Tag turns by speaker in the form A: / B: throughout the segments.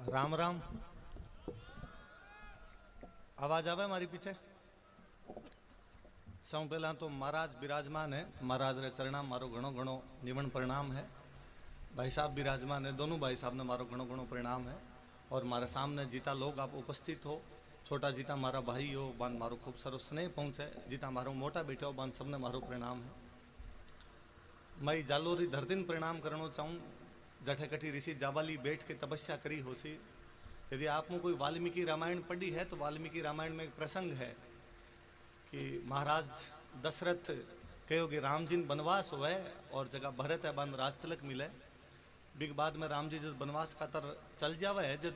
A: राम राम। आवाज आवे मारी पीछे? सौ पहला तो महाराज विराजमान है, महाराज रे चरणा मारो घणो घणो निमण प्रणाम है। भाई साहब विराजमान है, दोनों भाई साहब ने मारो घणो घणो प्रणाम है। और मारे सामने जीता लोग आप उपस्थित हो, छोटा जीता मारा भाई हो, बान मारो खूब सारो स्नेह पहुंचे, जीता मारो मोटा बैठे हो, बान सबने मारो प्रणाम है। मैं जालोरी धरती ने प्रणाम करना चाहूँ, जठे कठी ऋषि जाबाली बैठ के तपस्या करी होसी। यदि आपने कोई वाल्मीकि रामायण पढ़ी है तो वाल्मीकि रामायण में एक प्रसंग है कि महाराज दशरथ कहो कि राम जी बनवास हुए और जगह भरत है बंद राज तिलक मिले। बिग बाद में राम जी जब बनवास खातर चल जावे है, जब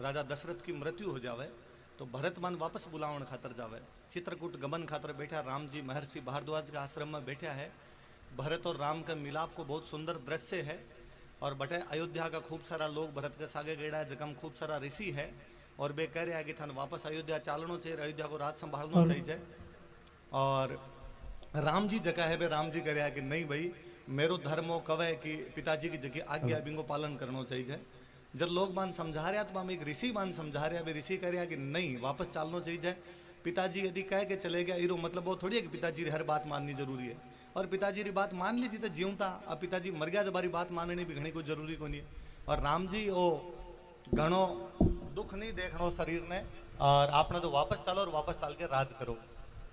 A: राजा दशरथ की मृत्यु हो जावे तो भरत मन वापस बुलावन खातर जावे। चित्रकूट गमन खातर बैठा राम जी महर्षि भारद्वाज के आश्रम में बैठा है। भरत और राम का मिलाप को बहुत सुंदर दृश्य है। और बटे अयोध्या का खूब सारा लोग भरत के सागे गेड़ा है, जगम खूब सारा ऋषि है और बे कह रहे हैं कि थान वापस अयोध्या चालनो चाहिए, अयोध्या को राज संभालना चाहिए। और राम जी जगह है बे राम जी कह रहे हैं कि नहीं भाई, मेरो धर्म हो कवे कि पिताजी की जगह आज्ञा बिंगो पालन करना चाहिए। जब लोग मान समझा रहे तो हम एक ऋषि मान समझा रहे, ऋषि कह रहे हैं कि नहीं वापस चालना चाहिए। पिताजी यदि कह के चले गया इरो मतलब वो थोड़ी है कि पिताजी हर बात माननी जरूरी है। और पिताजी री बात मान लीजिए तो जीवता, अब पिताजी मर गया जब बात माननी भी घनी कोई जरूरी को नहीं है। और राम जी ओ घणो दुख नहीं देखनो शरीर ने, और आपने तो वापस चलो और वापस चाल के राज करो।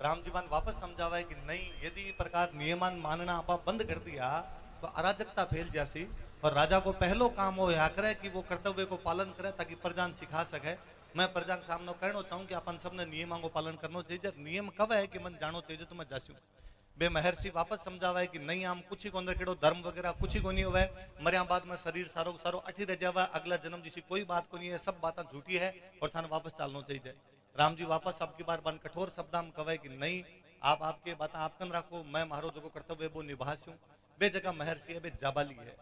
A: राम जी मान वापस समझावा है कि नहीं, यदि प्रकार नियमान मानना आप बंद कर दिया तो अराजकता फैल जासी। और राजा को पहलो काम हो या करे कि वो कर्तव्य को पालन करे ताकि प्रजा सिखा सके। मैं प्रजा के सामने कहना चाहूँ कि अपन सबने नियमों को पालन करना चाहिए। नियम कब है कि मन जानो चाहिए तो मैं जासूँ। बे महर्षि वापस समझावा है कि नहीं आम कुछ ही को अंदर केड़ो धर्म वगैरह कुछ ही को नहीं हुआ। मरिया बाद में शरीर सारो सारो अठी रह जावा, अगला जन्म जिसी कोई बात को नहीं है, सब बातें झूठी है और थाने वापस चालना चाहिए। राम जी वापस सबकी बार बन कठोर शब्द में कहे कि नहीं, आप आपके बातें आपकन रखो, मैं मारो जो कर्तव्य वो निभास्यूं। बे जगह महर्षि है, बे जाबाली है।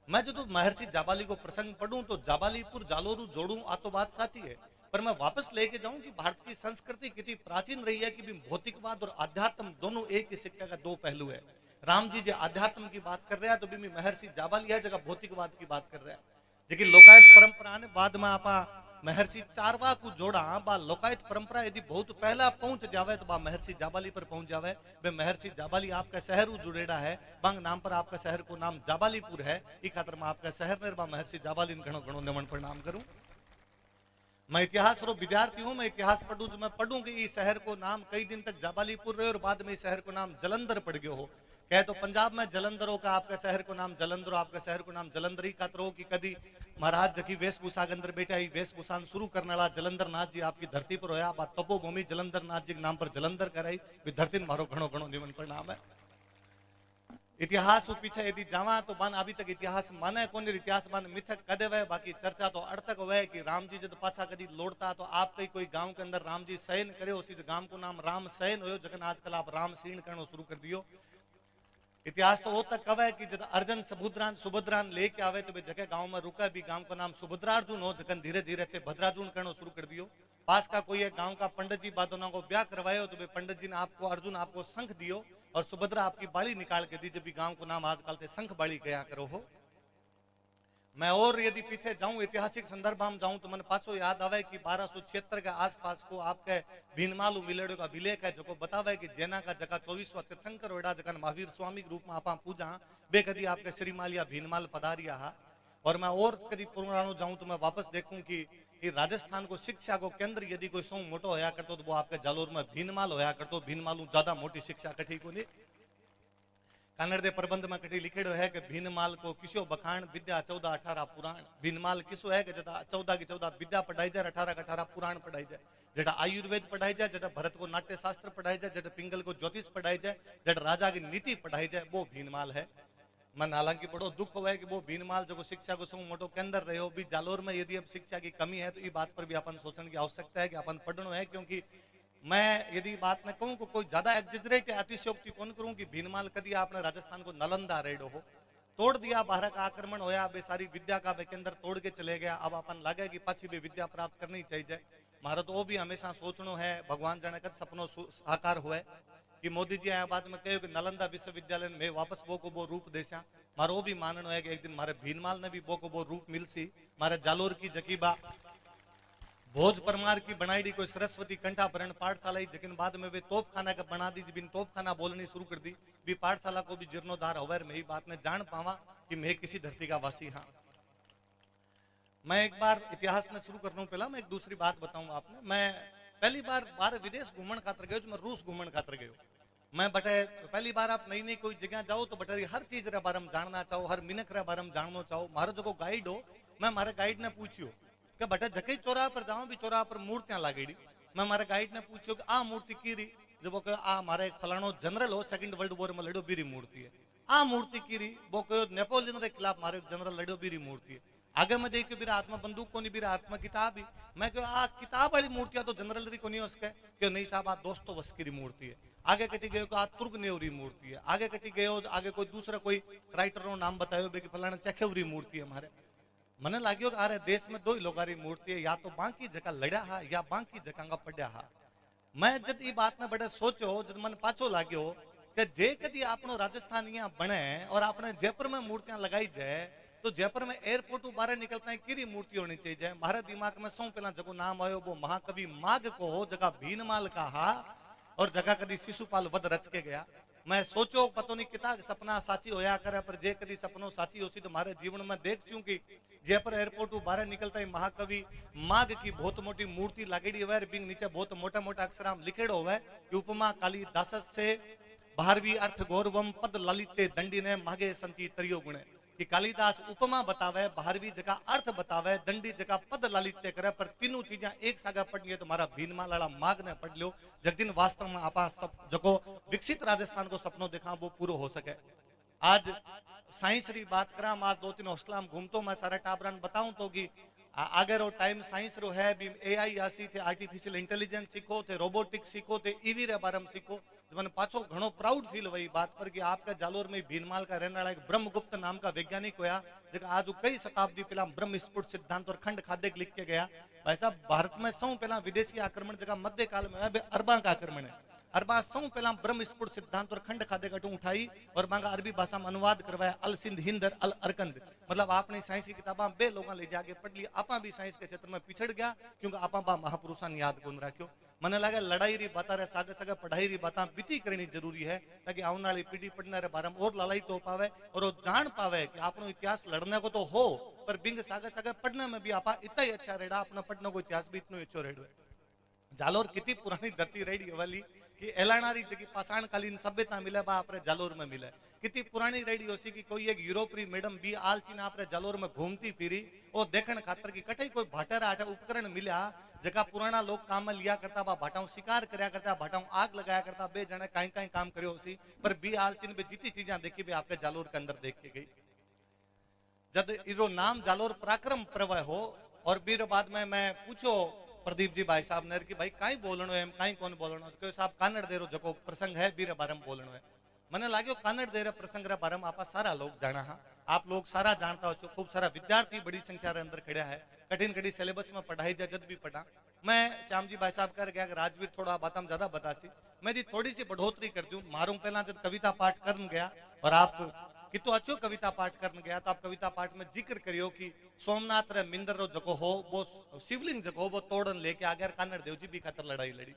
A: मैं जो महर्षि जाबाली को प्रसंग पढ़ूं तो जाबालीपुर जालोरू जोड़ू आ तो बात साची है, पर मैं वापस लेके जाऊं कि भारत की संस्कृति कितनी प्राचीन रही है कि भी भौतिकवाद और अध्यात्म दोनों एक ही सिक्के का दो पहलू है। राम जी जो अध्यात्म की बात कर रहे हैं तो भी महर्षि जाबाली है जगह भौतिकवाद की बात कर रहे हैं। लेकिन लोकायत परंपरा ने बाद में आपा महर्षि चारवा को जोड़ा, बा लोकायत परंपरा यदि बहुत पहला पहुंच जावे तो बा महर्षि जाबाली पर पहुंच जावे। वे महर्षि जाबाली आपका शहर जुड़ेड़ा है, बांग नाम पर आपका शहर को नाम जाबालीपुर है। इस खातर मैं आपका शहर ने बा महर्षि जाबाली घणो घणो नमन प्रणाम करूं। मैं इतिहास रो विद्यार्थी हूं, मैं इतिहास पढ़ूं तो मैं पढ़ूं कि इस शहर को नाम कई दिन तक जाबालीपुर रहे और बाद में इस शहर को नाम जलंधर पड़ गयो हो। कहे तो पंजाब में जलंधरों का आपका शहर को नाम जलंधर, आपका शहर को नाम जलंधर ही का करो कि कदी महाराज जकी वेशभूषा के अंदर बैठा ही वेशभूषा शुरू करने वाला जलंधर नाथ जी आपकी धरती पर होया, बात तपोभूमि जलंधर नाथ जी के नाम पर जलंधर कराई। धरती ने मारो घणो घणो निमन प्रणाम है। इतिहास पीछे यदि जावा तो बन अभी तक इतिहास माने कौन, इतिहास बन मिथक कदे वह, बाकी चर्चा तो अर्थक वह कि राम जी जब पाछा कदी लौटता तो आप कई कोई गांव के अंदर राम जी शयन करे, उसी गांव को नाम राम शयन हो, जगन आजकल आप राम सीण करना शुरू कर दियो। इतिहास तो वो तक कवे कि जब अर्जुन सुभद्रान लेके आवे तो जगह गांव में रुका भी गांव का नाम सुभद्रार्जुन हो, जगन धीरे धीरे थे भद्रार्जुन करना शुरू कर दियो। पास का कोई एक गांव का पंडित जी बादोना को ब्याह करवायो तो पंडित जी ने आपको अर्जुन आपको शंख दियो और सुभद्रा आपकी बाली निकाल के दी, जब भी गांव को नाम आजकल से शंख बाली गया करो हो। मैं और यदि पीछे जाऊं ऐतिहासिक संदर्भ में जाऊं तो मन पाछो याद आवे कि 1276 के आसपास को आपके भीनमाल मिलेड़ो का विलेख है जो बतावे कि जेना का जगह 24वां तीर्थंकर होड़ा जगन महावीर स्वामी के रूप में आप पूजा बे कदी आपके श्रीमाल या भीनमाल पधारिया हा। और मैं और कदी पुरानो जाऊं तो मैं वापस देखूं कि राजस्थान को शिक्षा को केंद्र यदि कोई सौ मोटो होया करतो तो वो आपके जालोर में भीनमाल होया करतो। भीनमालू ज्यादा मोटी शिक्षा कठी को नहीं। कन्नड़ दे प्रबंध में कटी लिखेड़ो है कि भीनमाल को किसो बखान विद्या 14-18 पुराण। भीनमाल किसो है कि जटा 14 की 14 विद्या पढ़ाई जाए, 18 का 18 पुराण पढ़ाई जाए। जटा आयुर्वेद पढ़ाई जाए, जटा भरत को नाट्य शास्त्र पढ़ाई जाए, जटा पिंगल को ज्योतिष पढ़ाई जाए, जटा राजा की नीति पढ़ाई जाए, वो भीनमाल है। मन हालांकि बड़ो दुख हुआ है कि वो भीनमाल जो शिक्षा को समूह मोटो के अंदर रहे हो भी जालोर में यदि अब शिक्षा की कमी है तो ये बात पर भी अपन सोचने की आवश्यकता है कि अपन पढ़नो है। क्योंकि मैं यदि बात में कहूं को कोई ज्यादा एग्जेजरेट या अतिशयोक्ति कौन करूं कि भीनमाल कदी आपने राजस्थान को नालंदा रेडो हो तोड़ दिया, बाहर का आक्रमण होया, बे सारी विद्या का के अंदर तोड़ के चले गया। अब अपन लगे कि पाछी भी विद्या प्राप्त करनी चाहिए। मारो तो वो भी हमेशा सोचनो है भगवान जाने कद सपनों साकार हुए कि मोदी जी आया बाद में कहो कि नालंदा विश्वविद्यालय में वापस वो को वो रूप देसा। मारो भी माननो है कि एक दिन मारे भीनमाल ने भी वो को वो रूप मिलसी। मारे जालोर की जकीबा भोज परमार की बनाई कोई सरस्वती कंठाभरण पाठशाला लेकिन बाद में वे तोपखाना का बना दी बिन तोपखाना बोलनी शुरू कर दी भी पाठशाला को भी जीर्णोद्धार होवर में ही बात ने जान पावा कि मैं किसी धरती का वासी हाँ। मैं एक बार इतिहास में शुरू करना पहला मैं एक दूसरी बात बताऊंगा आपने। मैं पहली बार बाहर विदेश घूमन खातर गयो, मैं रूस घूमन खातर गयो। मैं बटे पहली बार आप नई नई कोई जगह जाओ तो बटे हर चीज रे बारे में जानना चाहो, हर मिनक रे बारे में जानना चाहो। मारो जो गाइड हो, मैं मारे गाइड ने पूछियो कि बटे जके चौराहा पर जाऊं भी चौराहा पर मूर्तियां लागेड़ी। मैं मारे गाइड ने पूछियो कि आ मूर्ति की री, जब वो कहो आ मारे फलानो जनरल हो सेकंड वर्ल्ड वॉर में लड़ो बीरी मूर्ति है। आ मूर्ति की री, वो कहो नेपोलियन रे खिलाफ मारे जनरल लड़ो बीरी मूर्ति है। आगे मैं देखियो बीरा आत्मा बंदूक को नहीं, बीरा आत्मा किताब ही। मैं कहो आ किताब वाली मूर्तियां तो जनरल री को नहीं उसके क्यों नहीं साहब, आ दोस्तों वस्की री मूर्ति है। आगे कटी गयो आ तुर्ग नेवरी मूर्ति है। आगे कटी गयो आगे कोई दूसरा कोई राइटर नो नाम बतायो बे कि फलाना चखेवरी मूर्ति है। हमारे मने लाग्यो कि अरे देश में दो ही लोगारी मूर्ति है, या तो बाकी जगह लड़ा हा या बाकी जगह पड़ा हा। मैं जब ये बात ने बड़े सोचो, जब मन पाछो लाग्यो कि जे कदी आपनो राजस्थान यहाँ बने और आपने जयपुर में मूर्तियां लगाई जाए तो जयपुर में एयरपोर्ट बाहर निकलता है किरी मूर्ति होनी चाहिए। मारे दिमाग में सौ पहला जगह नाम आयो वो महाकवि माघ को हो, जगह भीनमाल का हा और जगह कदी शिशुपाल वध रच के गया। मैं सोचो पतो नहीं कितना सपना साची होया करे, पर जे कदी सपनो साची होसी तो मारे जीवन में देख चूं कि जयपुर एयरपोर्ट बाहर निकलता है महाकवि माघ की बहुत मोटी मूर्ति लागेड़ी हुआ है। बिंग नीचे बहुत मोटा मोटा अक्षराम लिखेड़ो हुआ है कि उपमा कालिदास से 12वीं अर्थ गौरवम पद ललिते दंडी ने मागे संति तरियो गुणे। कि कालिदास उपमा बतावे, 12वीं जगह अर्थ बतावे, दंडी जगह पद ललित्य करे, पर तीनों चीजें एक सागा पढ़नी है तो मारा भीनमाल वाला माघ ने पढ़ लियो। जगदिन वास्तव में आपा सब जको विकसित राजस्थान को सपनों देखा वो पूरा हो सके। आज साइंस री बात करा, आज 2-3 हॉस्टल में घूमतो मैं सारा टाबरन बताऊं तो कि आगे रो टाइम साइंस रो है भी एआई आसी थे, आर्टिफिशियल इंटेलिजेंस सीखो थे, रोबोटिक्स सीखो थे, ईवी रे बारे में सीखो। मैंने पाछो घणो प्राउड फील हुई बात पर कि आपका जालोर में भीनमाल का रहने वाला एक ब्रह्मगुप्त नाम का वैज्ञानिक होया जो आज कई शताब्दी पहला ब्रह्म स्फुट सिद्धांत और खंड खाद्य लिख के गया। भाई साहब भारत में सौ पहला विदेशी आक्रमण जगह मध्य काल में अरबा का आक्रमण है। अरबा सौ पहला ब्रह्म स्फुट सिद्धांत और खंड खाद्य गटू उठाई और मांगा अरबी भाषा में अनुवाद करवाया अल सिंध हिंद अल अरकंद। मतलब आपने साइंस की किताबा बे लोगों ले जाके पढ़ ली। आपा भी साइंस के क्षेत्र में पिछड़ गया क्योंकि आपा बा महापुरुषा ने याद कौन रखियो। मने लगे लड़ाई री बात रे सागे सागे पढ़ाई री बात बीती करनी जरूरी है ताकि आने वाली पीढ़ी पढ़ने रे बारे में और लड़ाई तो पावे और वो जान पावे कि आपनो इतिहास लड़ने को तो हो पर बिंग सागे सागे पढ़ने में भी आपा इतना ही अच्छा रेड़ा, अपना पढ़ने को इतिहास भी इतना अच्छो रेड़ो। जालोर कितनी पुरानी धरती रेडी वाली कि एलानारी जगह पाषाण कालीन सभ्यता मिले बा आपरे जालोर में मिले। कितनी पुरानी रेडी होसी कि कोई एक यूरोपरी मैडम भी आलचीन आपरे जालोर में घूमती फिरी और देखने खातर की कठई कोई भाटेरा आटा उपकरण मिला जगह पुराना लोग काम में लिया करता बा भाटाऊ शिकार करया करता, भाटाऊ आग लगाया करता, बे जने कहीं कहीं काम करियो होसी पर बी आलचीन बे जितनी चीजें देखी भी आपके जालोर के अंदर देख के गई। जब इरो नाम जालोर पराक्रम पर्व हो और बीर बाद में मैं पूछो प्रदीप जी भाई साहब ने कि भाई कहीं बोलनो है कहीं कौन बोलनो तो साहब कानड़ देरो जको प्रसंग है बीरे बारे में बोलनो है। मने लाग्यो कानड़ देरे प्रसंग रे बारे में आपा सारा लोग जाना हा, आप लोग सारा जानता हो। खूब सारा विद्यार्थी बड़ी संख्या रे अंदर खड़ा है, कठिन कठिन सिलेबस में पढ़ाई जद भी पढ़ा। मैं श्याम जी भाई साहब कर गया राजवीर थोड़ा बात हम ज्यादा बतासी, मैं जी थोड़ी सी बढ़ोतरी कर दूं। मारू पहला जब कविता पाठ करन गया और आप कितो अच्छो कविता पाठ करने गया तो आप कविता पाठ में जिक्र करियो कि सोमनाथ रे मिंदर रो जगो हो वो शिवलिंग जगो वो तोड़न लेके आगे कानड़ देव जी भी खातर लड़ाई लड़ी।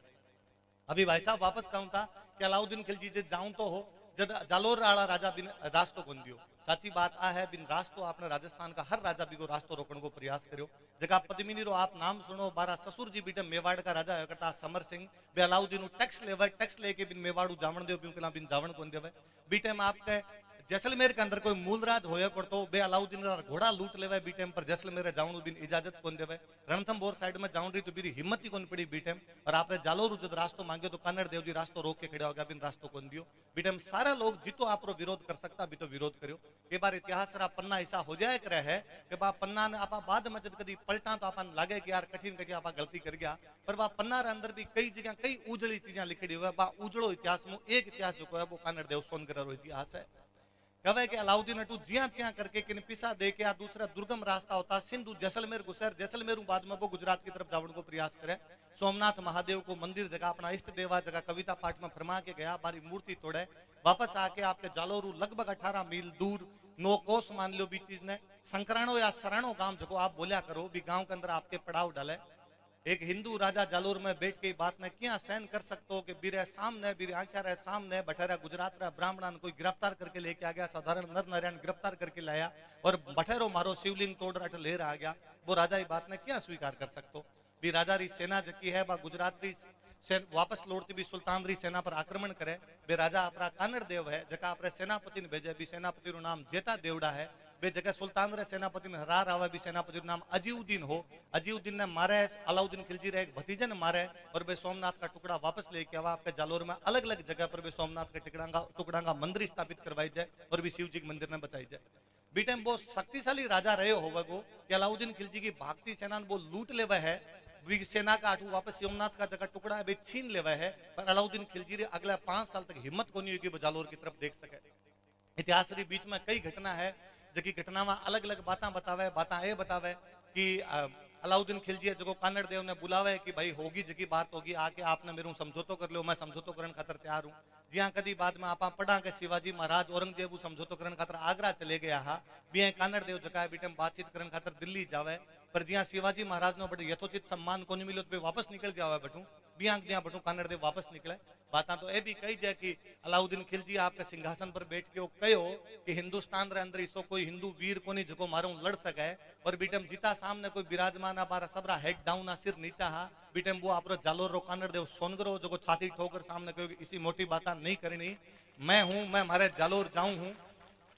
A: अभी भाई साहब वापस कहूं था कि अलाउद्दीन खिलजी जे जाऊं तो हो जब जालोर आला राजा बिन रास्तो कोन दियो। साची बात आ है बिन रास्तो आपने राजस्थान का हर राजा भी को रास्तो रोकने को प्रयास करो। जगह पद्मिनी रो आप नाम सुनो, 12 ससुर जी बीटे मेवाड़ का राजा करता समर सिंह बे अलाउद्दीन टैक्स लेवे, टैक्स लेके बिन मेवाड़ू जावण देव बिन जावण कोन देवे। बीटे में आपके जैसलमेर के अंदर कोई मूलराज होया करतो बे अलाउद्दीन घोड़ा लूट लेवे बी टाइम पर जैसलमेर जाऊं बिन इजाजत कोन देवे। रणथंभौर साइड में जाऊं रही तो बीरी हिम्मत ही कोन पड़ी बी टाइम और आपने जालोर जब रास्तो मांगे तो कन्नड़ देव जी रास्तो रोक के खड़ा हो गया बिन रास्तो कोन दियो। बी टाइम सारा लोग जितो आपरो विरोध कर सकता भी तो विरोध करो। एक बार इतिहास रा पन्ना ऐसा हो जाए करे है कि बा पन्ना ने आपा बाद में जब कदी पलटा तो आपन लागे कि यार कठिन कठी आपा गलती कर गया, पर बा पन्ना रे अंदर भी कई जगह कई उजड़ी चीजें लिखी हुई है। बा उजड़ो इतिहास में एक इतिहास जो है वो कन्नड़ देव सोनगर रो इतिहास है। कहे कि अलाउद्दीन अटू ज्या त्या करके किन पिसा दे के आ दूसरा दुर्गम रास्ता होता सिंधु जैसलमेर घुसर जैसलमेर बाद में वो गुजरात की तरफ जावन को प्रयास करे। सोमनाथ महादेव को मंदिर जगह अपना इष्ट देवा जगह कविता पाठ में फरमा के गया, बारी मूर्ति तोड़े, वापस आके आपके जालोरू लगभग 18 मील दूर 9 कोस मान लो भी चीज ने संकराणो या सराणो गांव जको आप बोलिया करो भी गांव के अंदर आपके पड़ाव डाले। एक हिंदू राजा जालोर में बैठ के बात ने क्या सहन कर सकते हो कि बीरे सामने बीरे आंखा रहे सामने बठेरा गुजरात रा ब्राह्मण कोई गिरफ्तार करके लेके आ गया, साधारण नर नारायण गिरफ्तार करके लाया और बठेरो मारो शिवलिंग तोड़ रट ले आ गया। वो राजा ये बात ने क्या स्वीकार कर सकते हो भी राजा री सेना जकी है गुजरात री वापस लौटती भी सुल्तान री सेना पर आक्रमण करे। बे राजा अपना कानड़ देव है जका अपने सेनापति ने भेजे भी सेनापति नु नाम जेता देवड़ा है। बे जगह सुल्तान रे सेनापति ने हरार आवे भी सेनापति नाम अजीउद्दीन हो। अजीउद्दीन ने मारे अलाउद्दीन खिलजी रे एक भतीजे ने मारे और बे सोमनाथ का टुकड़ा वापस लेके आवा। आपके जालोर में अलग अलग जगह पर भी सोमनाथ के टुकड़ा का मंदिर स्थापित करवाई जाए और भी शिव जी के मंदिर ने बचाई जाए। बी टाइम वो शक्तिशाली राजा रहे होगा कि अलाउद्दीन खिलजी की भागती सेना वो लूट लेवा है, सेना का आठू वापस सोमनाथ का जगह टुकड़ा है छीन लेवा है, पर अलाउद्दीन खिलजी रे अगले 5 साल तक हिम्मत को नहीं हुई कि वो जालोर की तरफ देख सके। इतिहास री बीच में कई घटना है जबकि घटना में अलग अलग बातें बतावे। बातें ये बतावे कि अलाउद्दीन खिलजी जो कानड़ देव ने बुलावे कि भाई होगी जगी बात होगी आके आपने मेरू समझौतो कर लो, मैं समझौतो करने खातर तैयार हूँ। जिया कदी बाद में आप पढ़ा के शिवाजी महाराज औरंगजेब समझौतो करने खातर आगरा चले गया हा, भी कानड़ देव जगह बीटम बातचीत करने खातर दिल्ली जावे, पर जिया शिवाजी महाराज ने बड़े यथोचित सम्मान को नहीं मिलो तो वापस निकल जावे बटू बिया जिया बटू कानड़ देव वापस निकले। बात तो ये भी कही जाए कि अलाउद्दीन खिलजी आपके सिंहासन पर बैठ के कहो कि हिंदुस्तान रे अंदर इसो कोई हिंदू वीर को नहीं जो मारू लड़ सके, और बीटम जीता सामने कोई विराजमान बारा सबरा हेड डाउन सिर नीचा हा। बीटम वो आप जालोर रो कानड़ देव सोनगरो जो छाती ठोकर सामने कहो कि इसी मोटी बात नहीं करनी, मैं हूं, मैं मारे जालोर जाऊं हूं,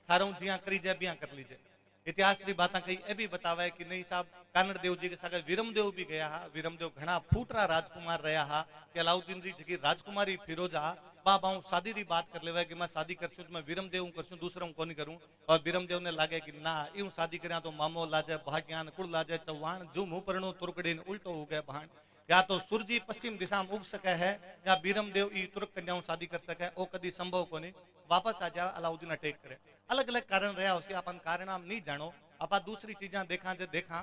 A: थारू जिया करी जाए बिया कर लीजिए। इतिहास की बात कही ए भी बतावे कि नहीं साहब कानड़ देव जी के साथ वीरमदेव भी गया हा। वीरमदेव घना फूटरा राजकुमार रहा हा कि अलाउद्दीन जी जगी राजकुमारी फिरोजा बाबा शादी की बात कर ले कि मैं शादी करछूं तो मैं वीरमदेव करछूं दूसरा को नहीं करूं, और वीरमदेव ने लागे कि ना यूं शादी करा तो मामो लाजे भाग्यान कुल लाजे चौहान जू मुंह परनो तुरकड़ीन उल्टो हो गए बहान। या तो सूरजी पश्चिम दिशा में उग सके है या वीरमदेव ई तुर्क कन्याओं शादी कर सके, वो कभी संभव को नहीं। वापस आ जाए अलाउद्दीन अटैक करे, अलग अलग कारण रहा उसे अपन कारण हम नहीं जानो। आप दूसरी चीजा देखा जे देखा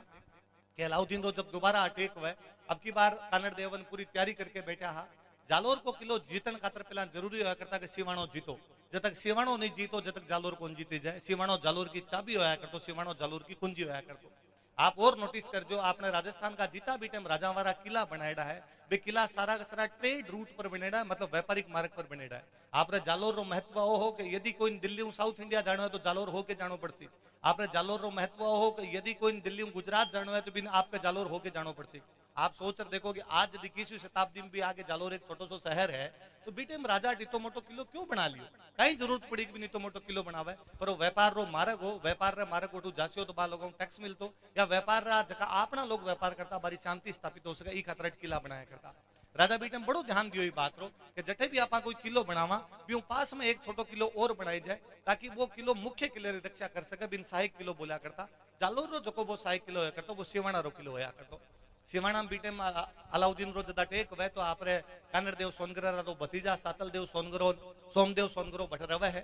A: कि अलाउद्दीन तो जब दोबारा अटैक हुए अब की बार कानड़ देवन पूरी तैयारी करके बैठा हा। जालोर को किलो जीतन खातर पहला जरूरी होया करता कि सिवाणो जीतो, जब तक सिवाणो नहीं जीतो जब तक जालोर कौन जीती जाए। सिवाणो जालोर की चाबी होया करतो, सिवाणो जालोर की कुंजी होया करतो। आप और नोटिस कर जो आपने राजस्थान का जीता भी टाइम राजावारा किला बनाया है, वे किला सारा का सारा ट्रेड रूट पर बनेड़ा है, मतलब व्यापारिक मार्ग पर बनेड़ा है। आपने जालोर रो महत्व हो कि यदि कोई दिल्ली साउथ इंडिया जानो है तो जालोर होके जानो पड़सी। आपने जालोर रो महत्व हो कि यदि कोई दिल्ली गुजरात जानो है तो बिन आपके जालोर होके जानो पड़सी। आप सोच कर देखो कि आज यदि 21वीं शताब्दी में भी आगे जालोर एक छोटो सो शहर है तो बीटे में राजा इतो मोटो किलो क्यों बना लियो, कहीं जरूरत पड़ी कि इतो मोटो किलो बनावे। पर वो व्यापार रो मार्ग हो, व्यापार रे मार्ग उठू जासियो तो बा लोगों टैक्स मिलतो, या व्यापार रा जगह आपना लोग व्यापार करता बारी शांति स्थापित हो सके ई खातर किला बनाया करता। राजा बीटम बड़ो ध्यान दियो बात रो कि जटे भी आपा कोई किलो बनावा भी पास में एक छोटो किलो और बनाई जाए ताकि वो किलो मुख्य किले री रक्षा कर सके। बिन सहायक किलो बोला करता जालोर रो जो वो सहायक किलो होया करतो वो सिवाणा रो किलो होया करतो। सिवाणा बीटे में अलाउद्दीन रो जदा टेक वे तो आपरे कानड़ देव सोनगरा रो भतीजा सातल देव सोनगरो सोमदेव सोनगरो बठ रवे है।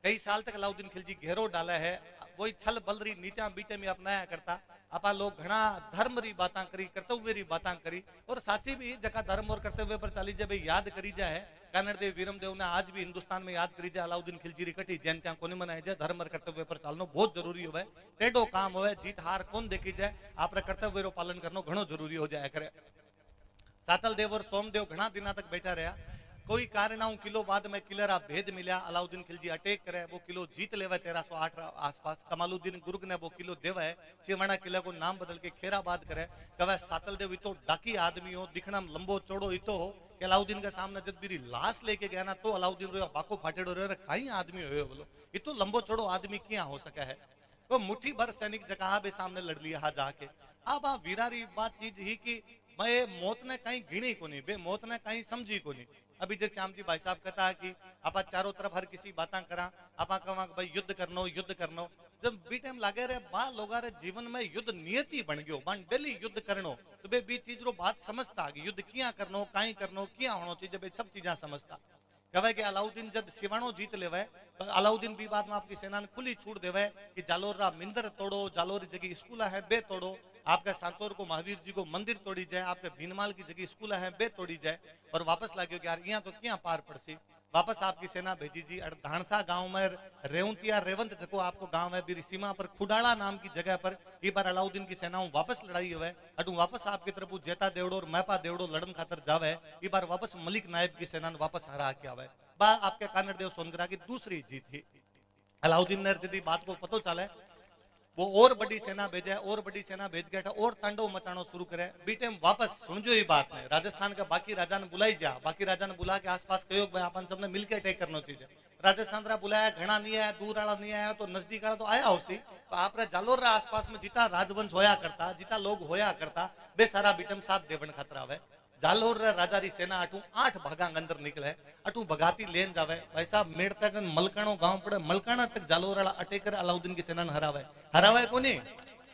A: कई साल तक अलाउद्दीन खिलजी घेरो डाला है, वही छल बलरी नीतियां बीटे में अपनाया करता। आपा लोग घना धर्म री बातें करी कर्तव्य री बातें करी और साची भी जगह धर्म और कर्तव्य पर चाली जब याद करी जाए कानड़ देव वीरमदेव ने आज भी हिंदुस्तान में याद करी जाए अलाउद्दीन खिलजी री कटी जैन त्या कोनी मनाई जाए। धर्म और कर्तव्य पर चालनो बहुत जरूरी होवे, टेढ़ो काम होवे, जीत हार कौन देखी जाए, आप कर्तव्य रो पालन करनो घणो जरूरी हो जाए करे। सातल देव और सोमदेव घना दिना तक बैठा रहा, कोई कारण किलो बाद में किलेरा भेद मिला, अलाउद्दीन खिलजी अटैक करे, वो किलो जीत लेवा 1308 आसपास। कमालुद्दीन गुर्ग ने वो किलो देवा है, सिवाणा किले को नाम बदल के खेराबाद करे। कवे सातल देव इतो डाकी आदमी हो, दिखना में लंबो चौड़ो इतो हो कि अलाउद्दीन के सामने जब मेरी लाश लेके गया ना तो अलाउद्दीन रो बाको फाटेड़ो रे कई आदमी हो बोलो इतो लंबो चौड़ो आदमी क्या हो सका है। तो मुट्ठी भर सैनिक जगह बे सामने लड़ लिया हा जाके। अब आ वीरारी बात चीज ही कि मैं मौत ने कहीं गिनी को नहीं, बे मौत ने कहीं समझी को नहीं। अभी जैसे श्याम जी भाई साहब कहता है कि आप चारों तरफ हर किसी बातें करा, आप कहा भाई युद्ध करनो युद्ध करनो, जब बी टाइम लागे रे बा लोगा रे जीवन में युद्ध नियति बन गयो, बान डेली युद्ध करनो तो बे बी चीज रो बात समझता कि युद्ध किया करनो काई करनो किया होनो चाहिए, बे सब चीजा समझता। कहे कि अलाउद्दीन जब सिवाणो जीत लेवे अलाउद्दीन भी बाद में आपकी सेना ने खुली छूट देवे कि जालोर रा मिंदर तोड़ो, जालोर जगह स्कूल है बे तोड़ो, आपके सांचोर को महावीर जी को मंदिर तोड़ी जाए, आपके भीनमाल की जगह स्कूल है बे तोड़ी जाए। और वापस लाग्यो कि यार यहाँ तो क्या पार पड़सी। वापस आपकी सेना भेजी जी धानसा गांव में रेवंतिया रेवंत जको आपको गांव है बीरी सीमा पर खुडाला नाम की जगह पर ये बार अलाउद्दीन की सेनाओं वापस लड़ाई हुए अटू वापस आपकी तरफ जेता देवड़ो और मैपा देवड़ो लड़न खातर जावे। ये बार वापस मलिक नायब की सेना वापस हरा के आवे। बा आपके कानड़ देव सोनगरा की दूसरी जीत थी। अलाउद्दीन ने यदि बात को पतो चले वो और बड़ी सेना भेजे, और बड़ी सेना भेज गया और तांडव मचाना शुरू करे। बीटे वापस सुनजो ये बात है, राजस्थान का बाकी राजा ने बुलाई जा, बाकी राजा ने बुला के आसपास कहो भाई अपन सबने मिलकर अटैक करना चाहिए। राजस्थान रा बुलाया, घना नहीं आया, दूर वाला नहीं आया, तो नजदीक वाला तो आया होसी। तो आप जालोर रा आसपास में जिता राजवंश होया करता, जिता लोग होया करता, बे सारा बीटम साथ देवन खतरा आवे। जालोर राजा री सेना अटू 8 भागा अंदर निकले, अटू भगाती लेन जावे। भाई साहब मेड़ तक मलकाणो गांव पड़े, मलकाणा तक जालोर वाला अटैक कर अलाउद्दीन की सेना ने हरावे। हरावे कोनी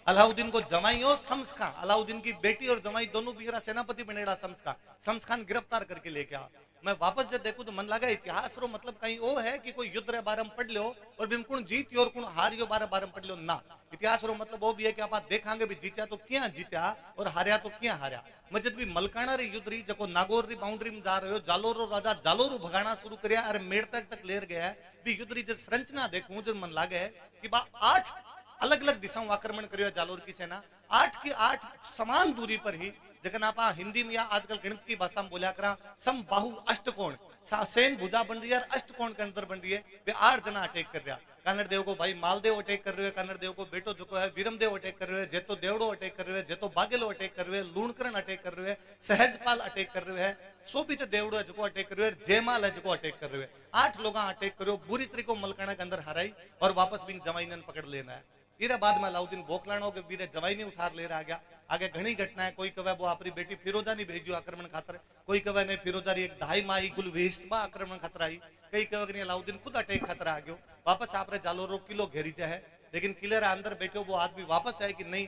A: अलाउद्दीन को जमाई हो शम्स खां, अलाउद्दीन की बेटी और जमाई दोनों बीरा सेनापति बनेड़ा शम्स खां। शम्स खान गिरफ्तार करके लेके आ। मैं वापस जब देखूं तो मन लगा इतिहास रो मतलब कहीं वो है कि कोई युद्ध रे बारे में पढ़ लो और बिन कुण जीत और कुण हारियो बारे में पढ़ लो ना। इतिहास रो मतलब वो भी है कि आप देखांगे भी जीत्या तो क्या जीत्या और हारिया तो क्या हारिया। मैं जब भी मलकाना री युद्ध री जको नागौर री बाउंड्री में जा रहे हो, जालोर रो राजा जालोर भगाना शुरू करया अरे मेड़ तक लेर गया भी युद्ध री जब संरचना देखूं जो मन लागे कि बा 8 अलग अलग दिशाओं आक्रमण करियो जालोर की सेना। 8 की 8 समान दूरी पर ही जगन आप हिंदी में या आजकल गणित की भाषा में बोलिया करा सम बाहु अष्टकोण सेम भुजा बन रही है, अष्टकोण के अंदर बन रही है। वे 8 जना अटैक कर रहा। कन्नड़ देव को भाई मालदेव अटैक कर रहे हो, कन्नड़ देव को बेटो जो है वीरमदेव अटैक कर रहे हो, जेतो देवड़ो अटैक कर रहे हो, जेतो बागेलो अटैक कर रहे हो, लूणकरण अटैक कर रहे हो, सहजपाल अटैक कर रहे हो, सोबित देवड़ो है जो अटैक कर रहे हो, जयमाल है जो अटैक कर रहे हो। 8 लोग अटैक करो, बुरी तरीके मलकाना के अंदर हराई और वापस भी जमाई ने पकड़ लेना है। इरा बाद में अलाउद्दीन बोखलाणो के बीरे जवाई नहीं उठार ले रहा गया। आगे घनी घटना है, कोई कवे वो अपनी बेटी फिरोजा नहीं भेजू आक्रमण खातर, कोई कवे ने फिरोजा री एक ढाई माही गुलवेस्तबा आक्रमण खतरा आई, कई कवे ने अलाउद्दीन खुद अटैक खतरा आ गयो। वापस आपरे जालोरो किलो घेरी जाए, लेकिन किले रा अंदर बैठो वो आदमी वापस आए कि नहीं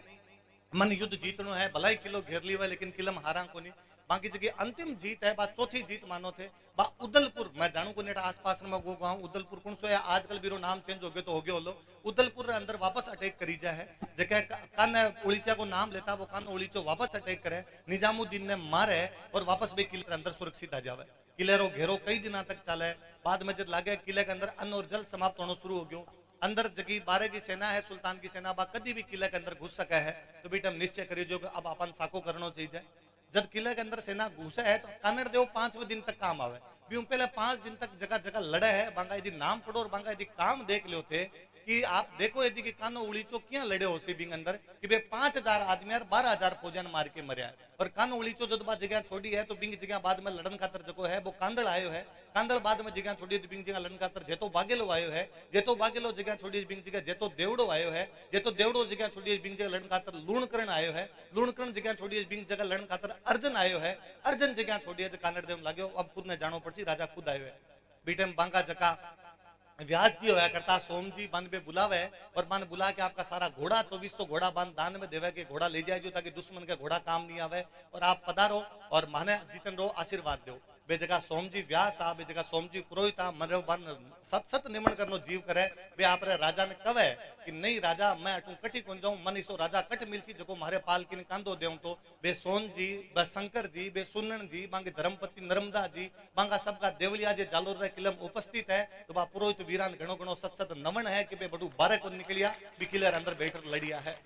A: मन युद्ध जीतनो है, भलाई किलो घेर ली हुआ लेकिन किलम हारा को नहीं। बाकी जगह अंतिम जीत है, बात चौथी जीत मानो थे बा उदलपुर। मैं जानू को नेटा आसपास में गो गांव उदलपुर कौन सो है, आजकल बीरो नाम चेंज हो गयो तो हो गयो लो। उदलपुर रे अंदर वापस अटैक करी जा है, जगह कान उड़ीचा को नाम लेता वो कान उड़ीचो वापस अटैक करे, निजामुद्दीन ने मारे और वापस भी किले अंदर सुरक्षित आ जावे। किले रो घेरो कई दिना तक चले। बाद में जब लागे किले के अंदर अन्न और जल समाप्त होना शुरू हो गयो, अंदर जगी 12 की सेना है, सुल्तान की सेना बा कभी भी किले के अंदर घुस सके है, तो बेटा निश्चय करियो जो अब अपन साको करना चाहिए। जब किले के अंदर सेना घुसे है तो कन्नड़ देव 5वें दिन तक काम आवे। पहले 5 दिन तक जगह जगह लड़े है, बांगा यदि नाम पढ़ो और बांगा यदि काम देख लो थे कि आप देखो यदि कि कानो उड़ीचो क्या लड़े हो सी बिंग अंदर कि बे 5000 आदमी और 12000 फौजन मार के मरया है। और कानो उड़ीचो जो बात जगह छोड़ी है तो बिंग जगह बाद में लड़न खातर जको है वो कांदड़ आयो है, कांदड़ बाद में जगह छोड़ी तो बिंग जगह लड़न खातर जेतो बागेलो आयो है, जेतो बागेलो जगह छोड़ी बिंग जगह जेतो देवड़ो आयो है, जेतो देवड़ो जगह छोड़ी बिंग जगह लड़न खातर लूणकरण आयो है, लूणकरण जगह छोड़ी बिंग जगह लड़न खातर अर्जन आयो है, अर्जन जगह छोड़ी जो कानड़ देव लाग्यो अब खुद ने जानो पड़ची राजा खुद आयो है। बीटेम बांका जका व्यास जी होया करता सोम जी बन पे बुलावे और मन बुला के आपका सारा घोड़ा 2400 घोड़ा बन दान में देवे के घोड़ा ले जाए जो ताकि दुश्मन के घोड़ा काम नहीं आवे और आप पधारो और माने जीतन रो आशीर्वाद दो। बे जगह सोम जी व्यास आ, बे जगह सोम जी पुरोहित आ, मन बन सत सत निमण करनो जीव करे। बे आपरे राजा ने कवे कि नहीं राजा मैं अटू कठी कोन जाऊं, मन इसो राजा कट मिलसी जको मारे पाल किन कांदो देऊं। तो बे सोन जी, बे शंकर जी, बे सुनन जी, बांगे धर्मपति नर्मदा जी, बांगा सबका देवलिया जे जालोर रे किलम उपस्थित है। तो बा पुरोहित वीरान घणो घणो सत सत नमन है कि बे बडू बारे को निकलिया बी किले अंदर बैठर लड़िया है।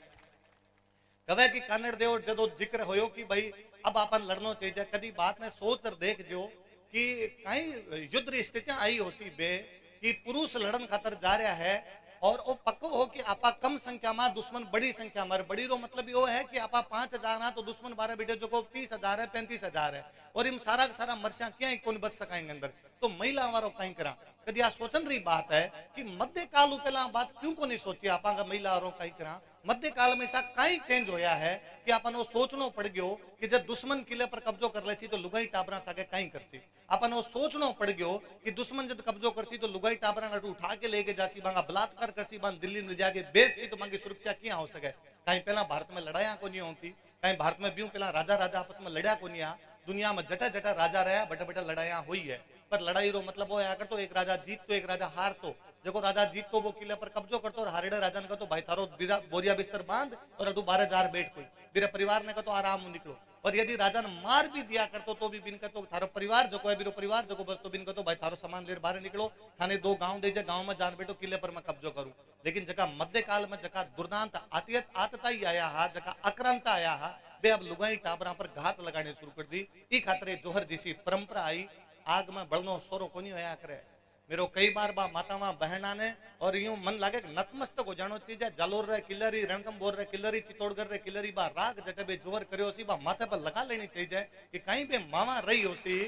A: कवे कि कन्नड़ देव जदो जिक्र होयो कि भाई अब अपन लड़नो चाहिए, कदी बात ने सोच कर देख जो कि कहीं युद्ध स्थितियां आई हो सी बे कि पुरुष लड़न खातर जा रहा है और वो पक्को हो कि आपा कम संख्या में दुश्मन बड़ी संख्या में, बड़ी रो मतलब यो है कि आपा 5000 ना तो दुश्मन 12 बेटे जो को 30,000 है 35,000 है और इन सारा सारा मरसिया क्या कौन बच सकाएंगे अंदर। तो महिला हमारो कहीं करा कदी आ सोचन रही बात है कि मध्य काल पहला बात क्यों को नहीं सोची आपा महिला और कहीं करा। मध्य काल में ऐसा कहीं चेंज होया है कि अपन वो सोचनो पड़ गयो कि जब दुश्मन किले पर कब्जो कर लेसी तो लुगाई टाबरा सागे कहीं करसी। अपन वो सोचनो पड़ गयो कि दुश्मन जब कब्जो करसी तो लुगाई टाबरा नटू उठा के लेके जासी, बांगा बलात्कार करसी, बांग दिल्ली में जाके बेचसी तो बांगी सुरक्षा क्या हो सके। कहीं पहला भारत में लड़ाइया को नहीं होती, कहीं भारत में भी पहला राजा राजा आपस में लड़ाया को नहीं आ, दुनिया में जटा जटा राजा रहा बटा बटा लड़ाइया हुई है। पर लड़ाई रो मतलब वो आकर तो एक राजा जीत तो एक राजा हार तो जो राजा जीत तो वो किले पर कब्जो करतो और हारेड़े राजा ने कहतो भाई थारो बोरिया बिस्तर बांध और अडू 12 बैठ कोई मेरे परिवार ने कहतो आराम निकलो। और यदि राजा ने मार भी दिया करतो तो भी बिन कहतो थारो परिवार जो है बिरो परिवार जो बस तो बिन कहतो भाई थारो सामान लेर बाहर निकलो थाने 2 गांव दे जा गांव में जान बैठो किले पर मैं कब्जो करूं। लेकिन जका मध्य काल में जका दुर्दांत आतता ही आया हा जका अक्रांता आया हा बे अब लुगाई टाबरा पर घात लगाने शुरू कर दी। ई खातरे जोहर जैसी परंपरा आई आग में बलनो सोरो कोनी होया करे। मेरो कई बार बा मातावा बहना ने और यूं मन लागे नतमस्तक हो जानो चीज है जालोर रे किलरी रणकंबोर रे किलरी चित्तौड़गढ़ रे किलरी बा राग जटे बे जोर कर्यो सी बा माथे पर लगा लेनी चाहिए कि कहीं बे मामा रही होसी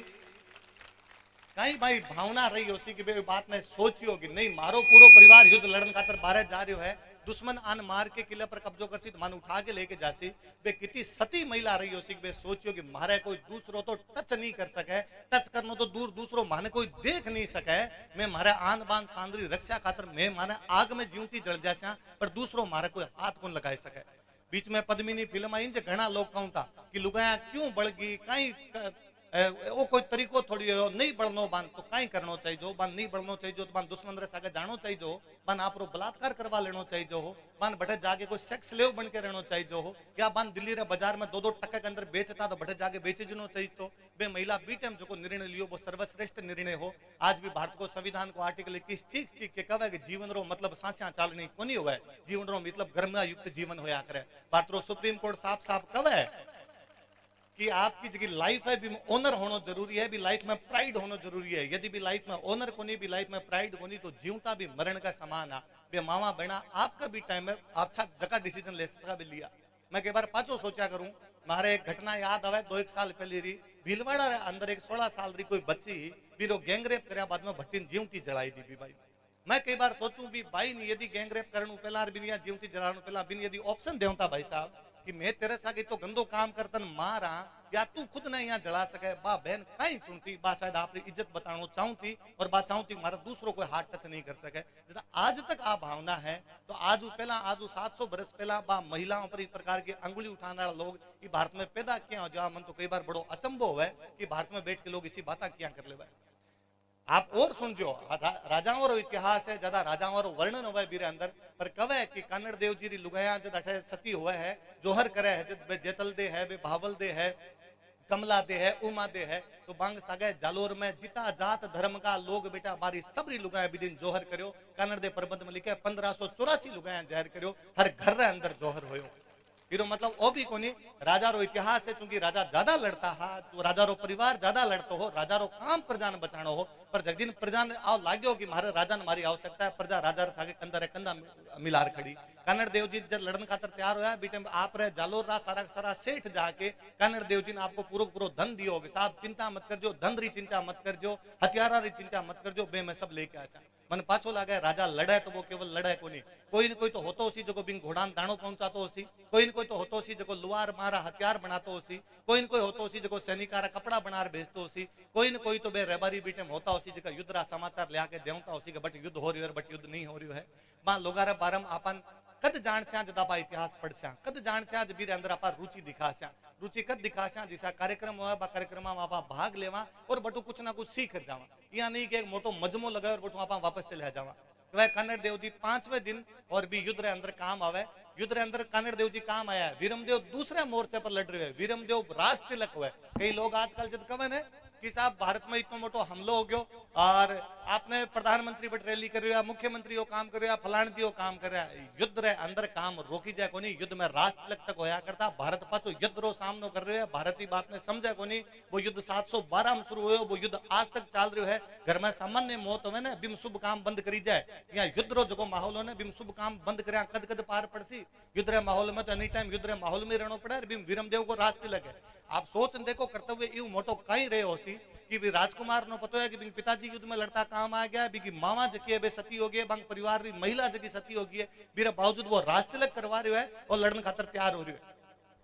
A: कहीं भाई भावना रही होसी कि बे बात ने सोचियो कि नहीं मारो पूरो परिवार युद्ध लड़न खातर बाहर जा रही है दुश्मन आन मार के किले पर कब्जो करसी तो मान उठा के लेके जासी बे कितनी सती महिला रही होसी कि बे सोचियो कि मारे कोई दूसरो तो टच नहीं कर सके टच करनो तो दूर दूसरो माने कोई देख नहीं सके मैं मारे आन बान सांद्री रक्षा खातर मैं माने आग में जीवती जल जासा पर दूसरो मारे कोई हाथ कौन लगाई सके। बीच में पद्मिनी फिल्म आई जे घना लोग कहूं था कि लुगाया क्यों बढ़ गई कहीं वो कोई तरीको थोड़ी हो नहीं बढ़नो बान तो कहीं करनो चाहिए जो बान नहीं बढ़नो चाहिए जो बान दुश्मन रे सागे जानो चाहिए जो बान आपरो बलात्कार करवा लेनो चाहिए जो हो बान बटे जाके कोई सेक्स लेव बन के रहनो चाहिए जो हो या बान दिल्ली रे बाजार में 2-2 टका के अंदर बेचता तो बटे जाके बेचे जनो चाहिए तो बे महिला बी टाइम जो निर्णय लियो वो सर्वश्रेष्ठ निर्णय हो। आज भी भारत को संविधान को आर्टिकल 21 ठीक के कहे कि जीवन रो मतलब सांसियां चालनी कोनी होवे जीवन रो मतलब गर्मा युक्त जीवन होया करे। भारत रो सुप्रीम कोर्ट साफ कहे कि आपकी जगह लाइफ है भी ओनर होना जरूरी है भी लाइफ में प्राइड होना जरूरी है। यदि भी लाइफ में ओनर कोनी भी लाइफ में प्राइड कोनी तो जीवता भी मरण का समान है। बे मामा बहना आपका भी टाइम है अच्छा जगह डिसीजन ले सकता भी लिया। मैं कई बार पाछो सोचा करूं मारे एक घटना याद आवे 2-1 साल पहले री भीलवाड़ा रे अंदर एक 16 साल री कोई बच्ची बीरो गैंगरेप करया बाद में भट्टीन जीवती जलाई दी भाई। मैं कई बार सोचूं भी भाई ने यदि गैंगरेप करनु पहला बिन या जीवती जलानु पहला बिन यदि ऑप्शन देवता भाई साहब कि मैं तेरे सागे तो गंदो काम करतन मारा या तू खुद ने यहाँ जला सके बा बहन कहीं चुनती बा शायद आपकी इज्जत बताना चाहूं थी और बात चाहूं थी मारा दूसरों को हाथ टच नहीं कर सके जितना आज तक आ भावना है तो आज पहला आज 700 बरस पहला बा महिलाओं पर इस प्रकार की अंगुली उठाने वाला लोग ये भारत में पैदा किया हो जा मन तो कई बार बड़ो अचंभो है कि भारत में बैठ के लोग इसी बात क्या कर ले। आप और सुनजो राजाओं रो इतिहास है ज्यादा राजाओं रो वर्णन हुआ है बीरे अंदर पर कवे कि कानड़ देव जी री लुगाया जद अठे सती हुआ है जोहर करे है जद बे जेतल दे है बे भावल दे है कमला दे है उमा दे है तो बांग सागे जालोर में जिता जात धर्म का लोग बेटा हमारी सबरी लुगाया बिदिन जोहर करो कानड़ दे प्रबंध में लिखे 1584 लुगाया जहर करो हर घर रे अंदर जोहर होयो। इरो मतलब ओ भी कोनी राजा रो इतिहास है क्योंकि राजा ज्यादा लड़ता हा तो राजा रो परिवार ज्यादा लड़तो हो राजा रो काम प्रजा ने बचानो हो पर जगदीन प्रजा ने आओ लाग्यो कि मारे राजा ने मारी आवश्यकता है प्रजा राजा रे सागे कंधा रे कंधा मिलार खड़ी। कानड़ देव जी जब लड़न खातर तैयार होया बीटे आप रे जालोर रा सारा सारा सेठ जाके कानड़ देव जी ने आपको पूरो धन दियो कि साहब चिंता मत करजो धन री चिंता मत करजो हथियारा री चिंता मत करजो बे मैं सब लेके आया। मन पाछो लागे राजा लड़े तो वो केवल लड़े कोनी कोई न कोई तो होतो सी जो बिन घोड़ान दाणो पहुंचातो सी कोई न कोई तो होतो सी जो लुआर मारा हथियार बनातो सी कोई न कोई होतो सी जो सैनिकारा कपड़ा बनार भेजतो सी कोई न कोई तो बे रेबारी बीटे होता होसी जो युद्ध रा समाचार लिया के देवता होसी के बट युद्ध हो रही है बट युद्ध नहीं हो रही है। मां लोगारे बारम आपन कद जाणस्या जदा बा इतिहास पढ़स्या कद जाणस्या ज बीरे अंदर आपा रुचि दिखास्या रुचि कद दिखास्या जिसा कार्यक्रम हुआ बा कार्यक्रम में आपा भाग लेवा और बटू कुछ ना कुछ सीख जावा या नहीं कि एक मोटो मजमो लगाए और बटू आपा वापस चले जावा। वह कानड़ देव जी 5वें दिन और भी युद्ध रे अंदर काम आवे युद्ध रे अंदर कानड़ देव जी काम आया वीरमदेव दूसरे मोर्चे पर लड़ रहे हैं वीरमदेव राज तिलक हुए। कई लोग आजकल जब कवन है कि साहब भारत में इतना मोटो हमलो हो गयो और आपने प्रधानमंत्री बट रैली कर रहा मुख्यमंत्री वो काम कर रहा फलाण जी वो काम कर रहा युद्ध रे अंदर काम रोकी जाए कोनी युद्ध में राष्ट्र तिलक तक होया करता भारत पाछो युद्ध रो सामनो कर रहे है भारतीय बात में समझे कोनी वो युद्ध 712 में शुरू हुयो वो युद्ध आज तक चल रहा है। घर में सामान्य मौत हुए ना बिम शुभ काम बंद करी जाए या युद्ध रो जो माहौल हो बिम शुभ काम बंद कर कद कद पार पड़सी युद्ध रे माहौल में तो एनी टाइम युद्ध रे माहौल में रहना पड़े बिम वीरमदेव को राज तिलक है। आप सोच देखो करते हुए यू मोटो कहीं रहे होसी कि भी राजकुमार नो पतो है कि बिन पिताजी युद्ध में लड़ता काम आ गया बिकी मामा जकी है बे सती हो गई बंग परिवार री महिला जकी सती हो गई है बीरा बावजूद वो राज तिलक करवा रही है और लड़न खातर तैयार हो रही है।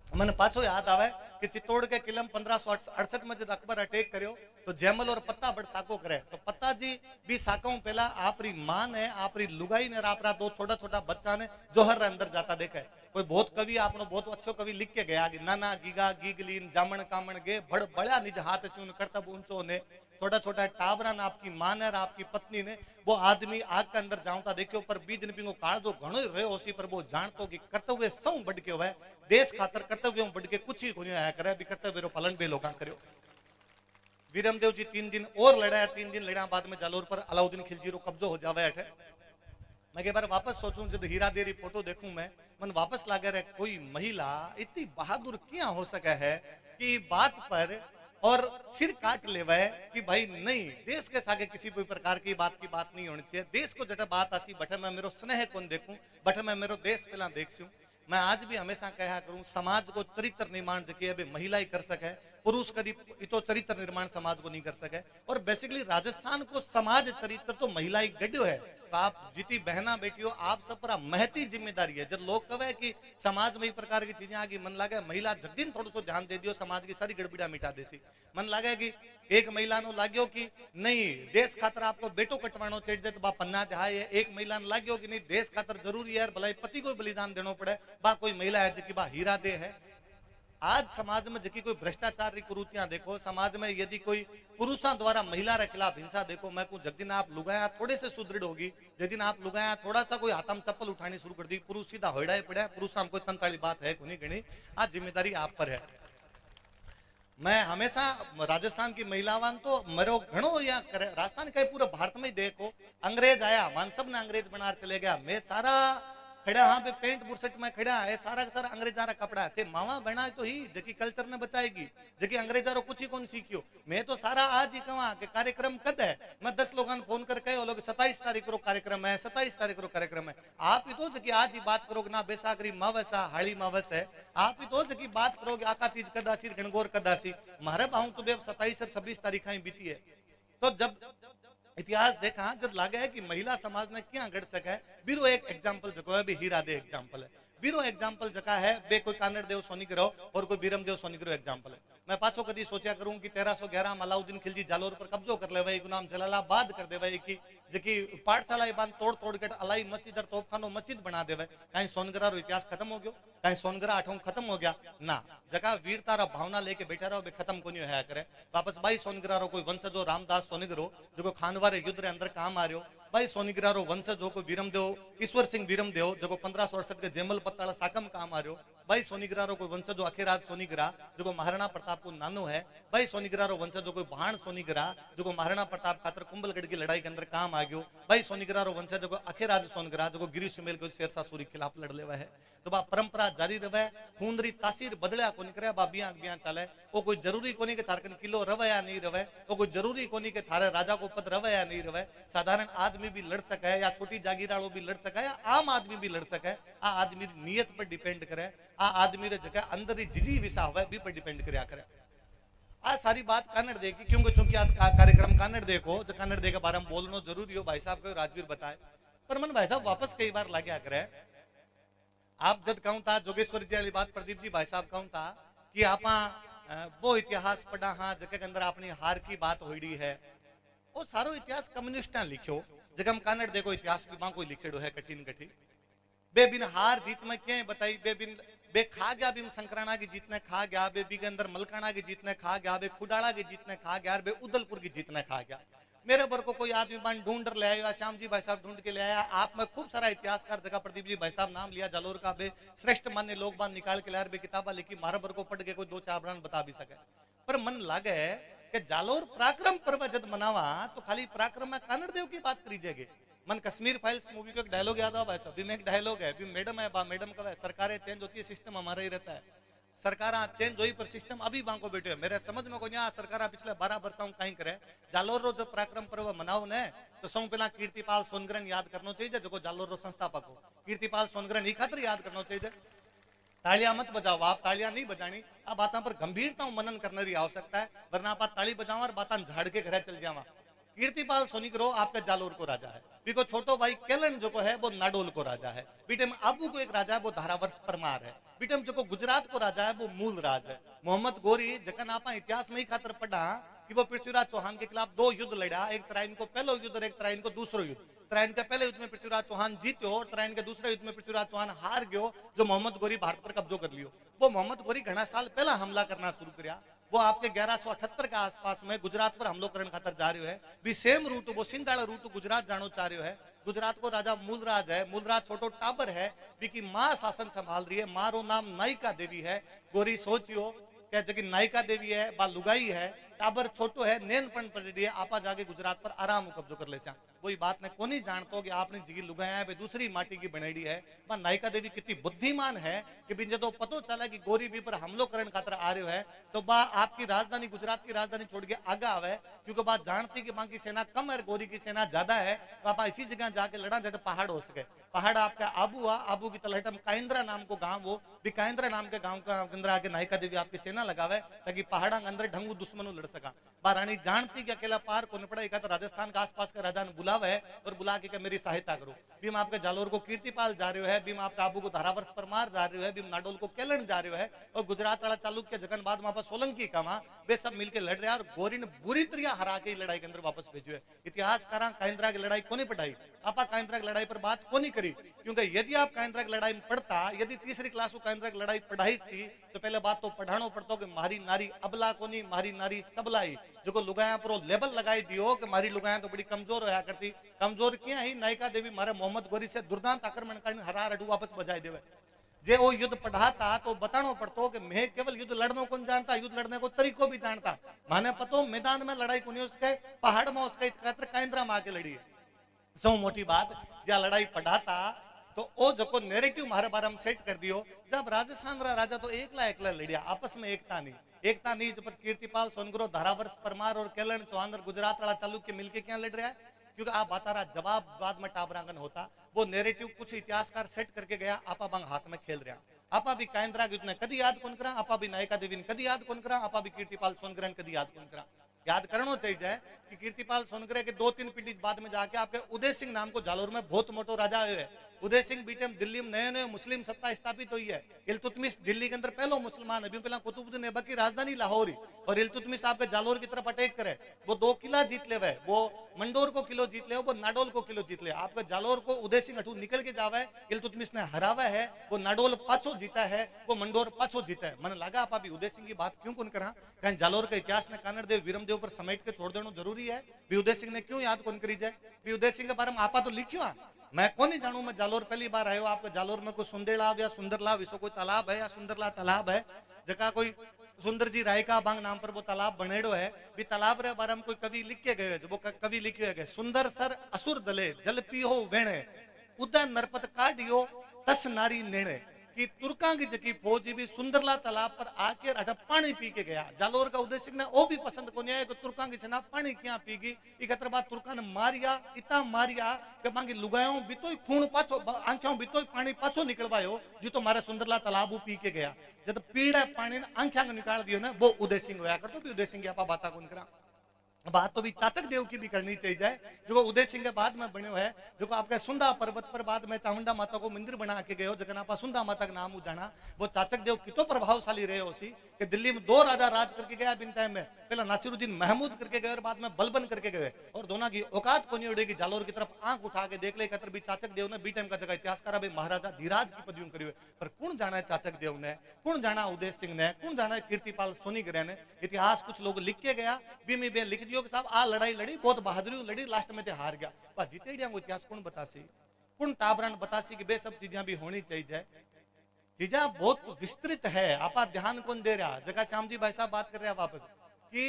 A: मैंने पाछो याद आवे कि चित्तौड़ के किलम 1568 में जब अकबर अटैक करियो तो जयमल और पत्ता बड़ साको करे तो पत्ता जी भी साकों पहला आपरी मां ने आपरी लुगाई ने आपरा 2 छोटा छोटा बच्चा ने जोहर अंदर जाता देखा है। कोई बहुत कवि आपनो बहुत अच्छो कवि लिख के गया कि नाना गीगा गीगलीन जामण कामण गे बड़ बड़ा निज हाथ से उन करतब ऊंचो ने
B: छोटा छोटा टाबरा ने आपकी मां ने आपकी पत्नी ने वो आदमी आग के अंदर जाऊंता देखो पर बी दिन पिंगो काल जो घणो ही रहो उसी पर वो जानतो कि कर्तव्य सौ बढ़ के हुआ देश खातर कर्तव्य बढ़ के कुछ ही कोनी आया करे भी कर्तव्य रो पालन बे लोग करो। वीरमदेव जी 3 दिन और लड़ा, 3 दिन लड़ा बाद में जालोर पर अलाउद्दीन खिलजी रो कब्जो हो जावे है। मैं बार वापस सोचूं जब हीरा देरी फोटो देखूं मैं मन वापस लागे रहे कोई महिला इतनी बहादुर क्या हो सके है कि बात पर और सिर काट लेवे कि भाई नहीं देश के सागे किसी भी प्रकार की बात नहीं होनी चाहिए। देश को जटा बात आसी बटे मैं मेरो स्नेह कौन देखूं बटे मैं मेरो देश पहला देखूं। मैं आज भी हमेशा कहा करूं समाज को चरित्र निर्माण जके अभी महिला ही कर सके, पुरुष कभी तो चरित्र निर्माण समाज को नहीं कर सके। और बेसिकली राजस्थान को समाज चरित्र तो महिला ही गड्यो है। तो आप जितनी बहना बेटियों आप सब पर महती जिम्मेदारी है। जब लोग कहे कि समाज में प्रकार की चीजें आगे मन लगे महिला जगदीन थोड़ा सो ध्यान दे दियो समाज की सारी गड़बड़ा मिटा देसी। मन लगे कि एक महिला नो लाग्यो कि नहीं देश खातर आपको बेटो कटवानो चाहिए तो बा पन्ना दहाय है। एक महिला ने लाग्यो कि नहीं देश खातर जरूरी है भलाई पति को बलिदान देना पड़े बा कोई महिला है जी बा हीरा दे है। आज समाज में जबकि कोई भ्रष्टाचार की कुरीतियां देखो समाज में यदि कोई पुरुषों द्वारा महिला के खिलाफ हिंसा देखो मैं को जगदिन आप लुगाया थोड़े से सुदृढ़ होगी जगदिन आप लुगाया थोड़ा सा कोई हाथम चप्पल उठानी शुरू कर दी पुरुष सीधा होड़ा पड़ा पुरुष कोई तंताली बात है कोनी गणी। आज जिम्मेदारी आप पर है। मैं हमेशा राजस्थान की महिलावान तो मरो घणो या राजस्थान का पूरा भारत में ही देखो अंग्रेज आया मान सब ने अंग्रेज बना चले गया। मैं सारा खड़ा हाँ पे पेंट बुरसट में खड़ा है सारा सारा अंग्रेजा कपड़ा थे मावा बना तो ही जकी कल्चर ने बचाएगी जकी अंग्रेजा रो कुछ ही कौन सीखियो। मैं तो सारा आज ही कहवा कि कार्यक्रम कद है मैं 10 लोगों फोन करके वो लोग 27 तारीख रो कार्यक्रम है 27 तारीख रो कार्यक्रम है। आप ही तो जकी आज ही बात करोगे ना बैसाखरी मावस हाड़ी मावस है आप ही तो जकी बात करोगे आका तीज कदासी गणगौर कदासी मारे बाहू तो 27 और 26 तारीख ही बीती है। तो जब इतिहास देखा जब लगे है कि महिला समाज ने क्या गढ़ सका है बीरो एक एग्जाम्पल जको है भी हीरा दे एग्जाम्पल है बीरो एग्जाम्पल जका है बे कोई कानड़ देव सोनी करो और कोई बीरम देव सोनी करो एग्जाम्पल है। मैं पाछो कदी सोचा करूं कि 1311 में अलाउद्दीन खिलजी जालोर पर कब्जो कर ले वही गुलाम जलालाबाद कर दे वही की जकी पाठशाला बांध तोड़ तोड़ के अलाई मस्जिद और तोपखानो मस्जिद बना देवे कहीं सोनगरा रो इतिहास खत्म हो गयो कहीं सोनगरा आठों खत्म हो गया ना जगह वीरता रो भावना लेके बैठा रहो खत्म को नहीं है करे वापस भाई सोनगरा रो कोई वंशजो रामदास सोनगरो जो खानवारे युद्ध रे अंदर काम आ रहो भाई सोनगिरा रो वंशज हो कोई वीरमदेव ईश्वर सिंह वीरमदेव जो 1568 के जेमल पत्ताला साकम काम आ रहो भाई सोनीगिरा रो कोई वंशज जो अखेराज सोनीगिरा जो महाराणा प्रताप को नानो है भाई सोनीगिरा रो वंशज जो कोई भाण सोनीगिरा जो महाराणा प्रताप खातर कुंभलगढ़ की लड़ाई के अंदर काम आ गयो भाई सोनीगिरा रो वंशज जो अखेराज सोनगिरा जो गिरी सुमेल को शेरशाह सूरी खिलाफ लड़ लेवा है। तो बा परंपरा जारी रहे खूंदरी तासीर बदलिया को करे बा बिया बिया चले वो कोई जरूरी कोनी के तारकन किलो रवे या नहीं रवे वो कोई जरूरी कोनी के थारे राजा को पद रवे या नहीं रवे। साधारण आदमी भी लड़ सके या छोटी जागीराड़ो भी लड़ सके या आम आदमी भी लड़ सके आ आदमी नियत पर डिपेंड करे आ आदमी रे जगह अंदर ही जिजी विसा हुआ भी पर डिपेंड करया करे। आज सारी बात कानड़ दे की क्योंकि चूंकि आज कार्यक्रम कानड़ देखो जो कानड़ दे के बारे में बोलना जरूरी हो भाई साहब को राजवीर बताए पर मन भाई साहब वापस कई बार लाग्या करे आप जब कहूं था जोगेश्वर जी वाली बात प्रदीप जी भाई साहब कहूं था कि आप वो इतिहास पढ़ा हाँ जगह के अंदर अपनी हार की बात होड़ी है वो सारो इतिहास कम्युनिस्ट लिखो जगह हम कानड़ देखो इतिहास की कोई लिखेड़ो है कठिन कठिन बे बिन हार जीत में क्या बताई बे बिन बे खा गया बिन संक्राना की जीतने खा गया बे बी के अंदर मलकाना की जीतने खा गया बे खुडाड़ा की जीतने खा गया बे उदलपुर की जीतने खा गया। मेरे पर को कोई आदमी बन ढूंढ ले आया श्याम जी भाई साहब ढूंढ के ले आया आप में खूब सारा इतिहासकार जगह प्रदीप जी भाई साहब नाम लिया जालोर का बे श्रेष्ठ मान्य लोग बान निकाल के लाया बे किताबा लिखी मारा पर को पढ़ के कोई 2-4 ब्रांड बता भी सके पर मन लागे कि जालोर पराक्रम पर्व जब मनावा तो खाली पराक्रम में कानड़ देव की बात करी जाएगी। मन कश्मीर फाइल्स मूवी को एक डायलॉग याद आ भाई साहब भी में एक डायलॉग है अभी मैडम है मैडम का सरकारें चेंज होती है सिस्टम हमारा ही रहता है सरकार चेंज हुई पर सिस्टम अभी बांको बैठे है मेरे समझ में को सरकार पिछले 12 वर्षों कहीं करे जालोर रो जो पराक्रम पर्व मनाओ ने तो सौ पहला कीर्तिपाल सोनग्रन याद करना चाहिए जो जालोर रो संस्थापक हो कीर्तिपाल सोनग्रन ही खातर याद करना चाहिए। तालियां मत बजाओ आप तालियां नहीं बजानी आप बातों पर गंभीरता मनन करने की आवश्यकता है वरना आप ताली बजाओ और बात झाड़ के घर चल जावा। कीर्तिपाल सोनीकरो आपके जालोर को राजा है बिको छोटो भाई केलन जो को है वो नाडोल को राजा है बीटे में आबू को एक राजा है वो धारावर्ष परमार है बीटे में जो को गुजरात को राजा है वो मूल राज है। मोहम्मद गोरी जखन आप इतिहास में ही खातर पढ़ा कि वो पृथ्वीराज चौहान के खिलाफ 2 युद्ध लड़ा एक तराइन को पहला युद्ध और एक तराइन को दूसरो युद्ध। तराइन के पहले युद्ध में पृथ्वीराज चौहान जीत्यो और तराइन के दूसरे युद्ध में पृथ्वीराज चौहान हार गयो जो मोहम्मद गोरी भारत पर कब्जो कर लियो। वो मोहम्मद गोरी घना साल पहला हमला करना शुरू किया वो आपके 1178 के आसपास में गुजरात पर हमलो करण खातर जा रहे है। भी सेम रूट वो सिंधाड़ा रूट गुजरात जानो चाह रहे है। गुजरात को राजा मूलराज है। मूलराज छोटो टाबर है बीकी मां शासन संभाल रही है। मां रो नाम नायिका देवी है। गोरी सोचियो क्या जगह नायिका देवी है बा लुगाई है। टाबर छोटो है नेनपण पड़ी है। आपा जाके गुजरात पर आराम कब्जो कर ले कोई बात ने कोनी जानतो कि आपने जिगी लुगाया है दूसरी माटी की बनेड़ी है। बा नायिका देवी कितनी बुद्धिमान है कि बिन जो पतो चला कि गोरी भी पर हमलो करण खातर आ रहे है तो बा आपकी राजधानी गुजरात की राजधानी छोड़ के आगे आवे क्योंकि बात जानती कि बाकी सेना कम है गोरी की सेना ज्यादा है। तो आप इसी जगह जाके लड़ा जट पहाड़ हो सके। पहाड़ आपका आबू आ आबू की तलहट में काइंद्रा नाम को गांव वो भी काइंद्रा नाम के गांव का अंदर आके नायिका देवी आपकी सेना लगावे ताकि पहाड़ा के अंदर ढंगू दुश्मनों लड़ सका। रानी जानती कि अकेला पार को पड़ा एक राजस्थान के आसपास का राजा ने बुलावा है और बुला के मेरी सहायता करो। भीम आपके जालोर को कीर्तिपाल जा रहे है। भीम आपका आबू को धारावर्ष परमार जा रहे है। भीम नाडोल को केलन जा रहे है और गुजरात वाला चालुक्य जगन बाद वहां पर सोलंकी का वहां वे सब मिलकर लड़ रहे हैं और गोरी ने बुरी तरह हरा के लड़ाई के अंदर वापस भेजो है। इतिहासकार काइंद्रा की लड़ाई को नहीं पढ़ाई। आपा काइंद्रा की लड़ाई पर बात को नहीं करी क्योंकि यदि आप काइंद्रा की लड़ाई में पढ़ता यदि तीसरी क्लास को काइंद्रा की लड़ाई पढ़ाई थी तो पहले बात तो पढ़ानो पड़तो कि मारी नारी अबला को नहीं मारी नारी सबलाई जो लुगाया पर लेबल लगाई दियो कि मारी लुगाया तो बड़ी कमजोर होया करती। कमजोर क्या ही नायिका देवी मारे मोहम्मद गोरी से दुर्दांत आक्रमण कर हरा रडू वापस बजाई देवे। जे वो युद्ध पढ़ाता तो बतानो पड़तो कि मैं केवल युद्ध लड़ने को जानता युद्ध लड़ने को तरीको भी जानता। माने पतो मैदान में लड़ाई को नहीं उसके पहाड़ में उसके काइंद्रा में आके लड़ी है। सौ मोटी बात जहाँ लड़ाई पढ़ाता तो ओ जो नेरेटिव मारे बारे में सेट कर दियो। जब राजस्थान राजा तो एकला लड़िया आपस में एकता नहीं जब कीर्तिपाल सोनगरो धारावर्ष परमार और केलन चौहान गुजरात वाला चालुक्य मिलके क्या लड़ रहा है क्योंकि आप बता रहा जवाब बाद में टाबरांगन होता वो नेरेटिव कुछ इतिहासकार सेट करके गया। आपा बंग हाथ में खेल रहा। आपा भी काइंद्रा युद्ध ने कदी याद कौन करा। आपा भी नायिका देवी ने कदी याद कौन करा। आपा भी कीर्तिपाल सोनग्रह ने कदी याद कौन करा। याद करना चाहिए कि कीर्तिपाल सोनग्रह के 2-3 पीढ़ी बाद में जाके आपके उदय सिंह नाम को जालोर में बहुत मोटो राजा आए है। उदय सिंह बीटे में दिल्ली में नए मुस्लिम सत्ता स्थापित हुई है। इल्तुतमिश दिल्ली के अंदर पहलो मुसलमान अभी पहला कुतुबुद्दीन ऐबक की राजधानी लाहौर ही और इल्तुतमिश आपके जालोर की तरफ अटैक करे वो 2 किला जीत ले वो मंडोर को किलो जीत ले वो नाडोल को किलो जीत ले। आपके जालोर को उदय सिंह अठू निकल के जावे इल्तुतमिश ने हरावा है वो नाडोल पाछो जीता है वो मंडोर पाछो जीता है। मन लगा आप अभी उदय सिंह की बात क्यों कौन करा कहीं जालोर का इतिहास ने कानड़ देव वीरमदेव पर समेट के छोड़ देना जरूरी है। भी उदय सिंह ने क्यों याद कौन करी जाए। भी उदय सिंह के बारे में आपा तो लिखियो मैं कौन नहीं जानू। मैं जालोर पहली बार आयो आपके जालोर में कोई सुंदेलाव या सुंदरलाव इसको कोई तालाब है या सुंदरला तालाब है जगह कोई सुंदर जी राय का बांग नाम पर वो तालाब बनेड़ो है। भी तालाब रे बारे में कोई कवि लिख के गए वो कवि लिखे गए सुंदर सर असुर दले जल पियो वेणे उदय नरपत काटियो तस नारी नेणे कि तुर्का की जकी फौजी भी सुंदरला तालाब पर आके अठ पानी पी के गया। जालोर का उदय सिंह ने वो भी पसंद को नहीं आया कि तुर्का की सेना पानी क्या पीगी। इकत्र बात तुर्का ने मारिया इतना मारिया कि मांगी लुगायों बितोई खून पाछो आंखों बितोई पानी पाछो निकलवायो जी तो मारे सुंदरला तालाब पी के गया। जब पीड़ा पानी ने आंखों निकाल दियो ना वो उदय सिंह होया करतो। भी उदय सिंह की आपा बात कौन करा। बात तो भी चाचक देव की भी करनी चाहिए जो उदय सिंह के बाद में बने है जो आपके सुंदा पर्वत पर बाद में चामुंडा माता को मंदिर बना के गए हो जगन आप सुंदा माता का नाम जाना। वो चाचक देव कितो प्रभावशाली रहे उसी कि दिल्ली में 2 राजा राज करके गया बिन टाइम में पहला नासिरुद्दीन महमूद करके गए और बाद में बलबन करके गए और दोनों की औकात को नहीं उड़ेगी। जालोर की तरफ आंख उठा के देख ले कतर भी चाचक देव ने बी टाइम का जगह इतिहासकार भाई महाराजा धीराज की पदवियों करी पर कौन जाना है चाचक देव ने कौन जाना उदय सिंह ने कौन जाना है कीर्तिपाल सोनीग्रह ने। इतिहास कुछ लोग लिख के गया बीमी बे लिख दियो कि साहब आ लड़ाई लड़ी बहुत बहादुरी लड़ी लास्ट में हार गया। जीते को इतिहास कौन बतासी कौन टाबरान बतासी कि बे सब चीजें भी होनी चाहिए। चीजा बहुत विस्तृत है आपा ध्यान कौन दे रहा। जगह श्याम जी भाई साहब बात कर रहे हैं वापस कि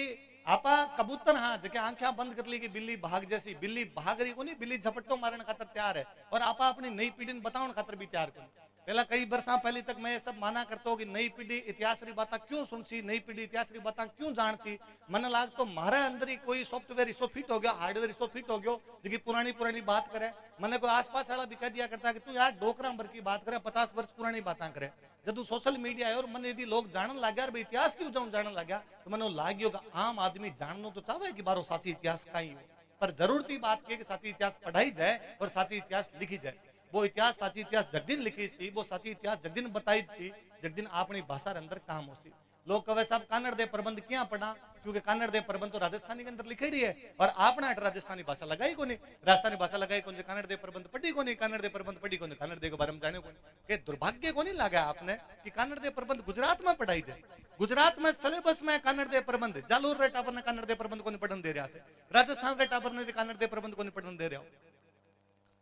B: आपा कबूतर हाँ जगह आंखें बंद कर ली कि बिल्ली भाग जैसी बिल्ली भाग रही को नहीं बिल्ली झपट्टो मारने खातर तैयार है और आपा अपनी नई पीढ़ी बताने खातर भी तैयार कर। पहला कई बरसा पहले तक मैं ये सब माना करता हूँ कि नई पीढ़ी इतिहास री बात क्यों सुनसी नई पीढ़ी इतिहास री बात क्यों जानसी। मन लाग तो मारे अंदर ही कोई सॉफ्टवेयर इसो फिट हो गया हार्डवेयर इसो फिट हो गयो जो पुरानी बात करे। मैंने कोई आसपास वाला भी कह दिया करता है कि तू यार डोकरा भर की बात करे 50 वर्ष पुरानी बातें करे। जब सोशल मीडिया है और मन यदि लोग जानन लग गया इतिहास क्यों जाऊं जानन लग गया तो मैंने लागियो आम आदमी जाननो तो चाहे कि बारो साथी इतिहास का ही हो पर जरूरत ही बात की साथी इतिहास पढ़ाई जाए और साथी इतिहास लिखी जाए। वो इतिहास साथी इतिहास जगदीन लिखी सी वो साथी इतिहास जगदीन बताई सी जगदीन अपनी भाषा अंदर काम हो सी। लोग कहे साहब कानड़ दे प्रबंध क्या पढ़ा क्योंकि कानड़ दे प्रबंध तो राजस्थानी के अंदर लिखेड़ी है और आपने राजस्थानी भाषा लगाई को नहीं राजस्थानी भाषा लगाई कौन कानड़ दे प्रबंध पढ़ी को नहीं कानड़ दे प्रबंध पढ़ी को नहीं कानड़ दे के बारे में जाने को नहीं। दुर्भाग्य को नहीं लगा आपने कि कानड़ दे प्रबंध गुजरात में पढ़ाई जाए गुजरात में सिलेबस में कानड़ दे प्रबंध जालोर रे टाबर ने कानड़ दे प्रबंध को नहीं पढ़न दे रहा थे, राजस्थान रे टाबर ने कानड़ दे प्रबंध को नहीं पढ़न दे रहा हो।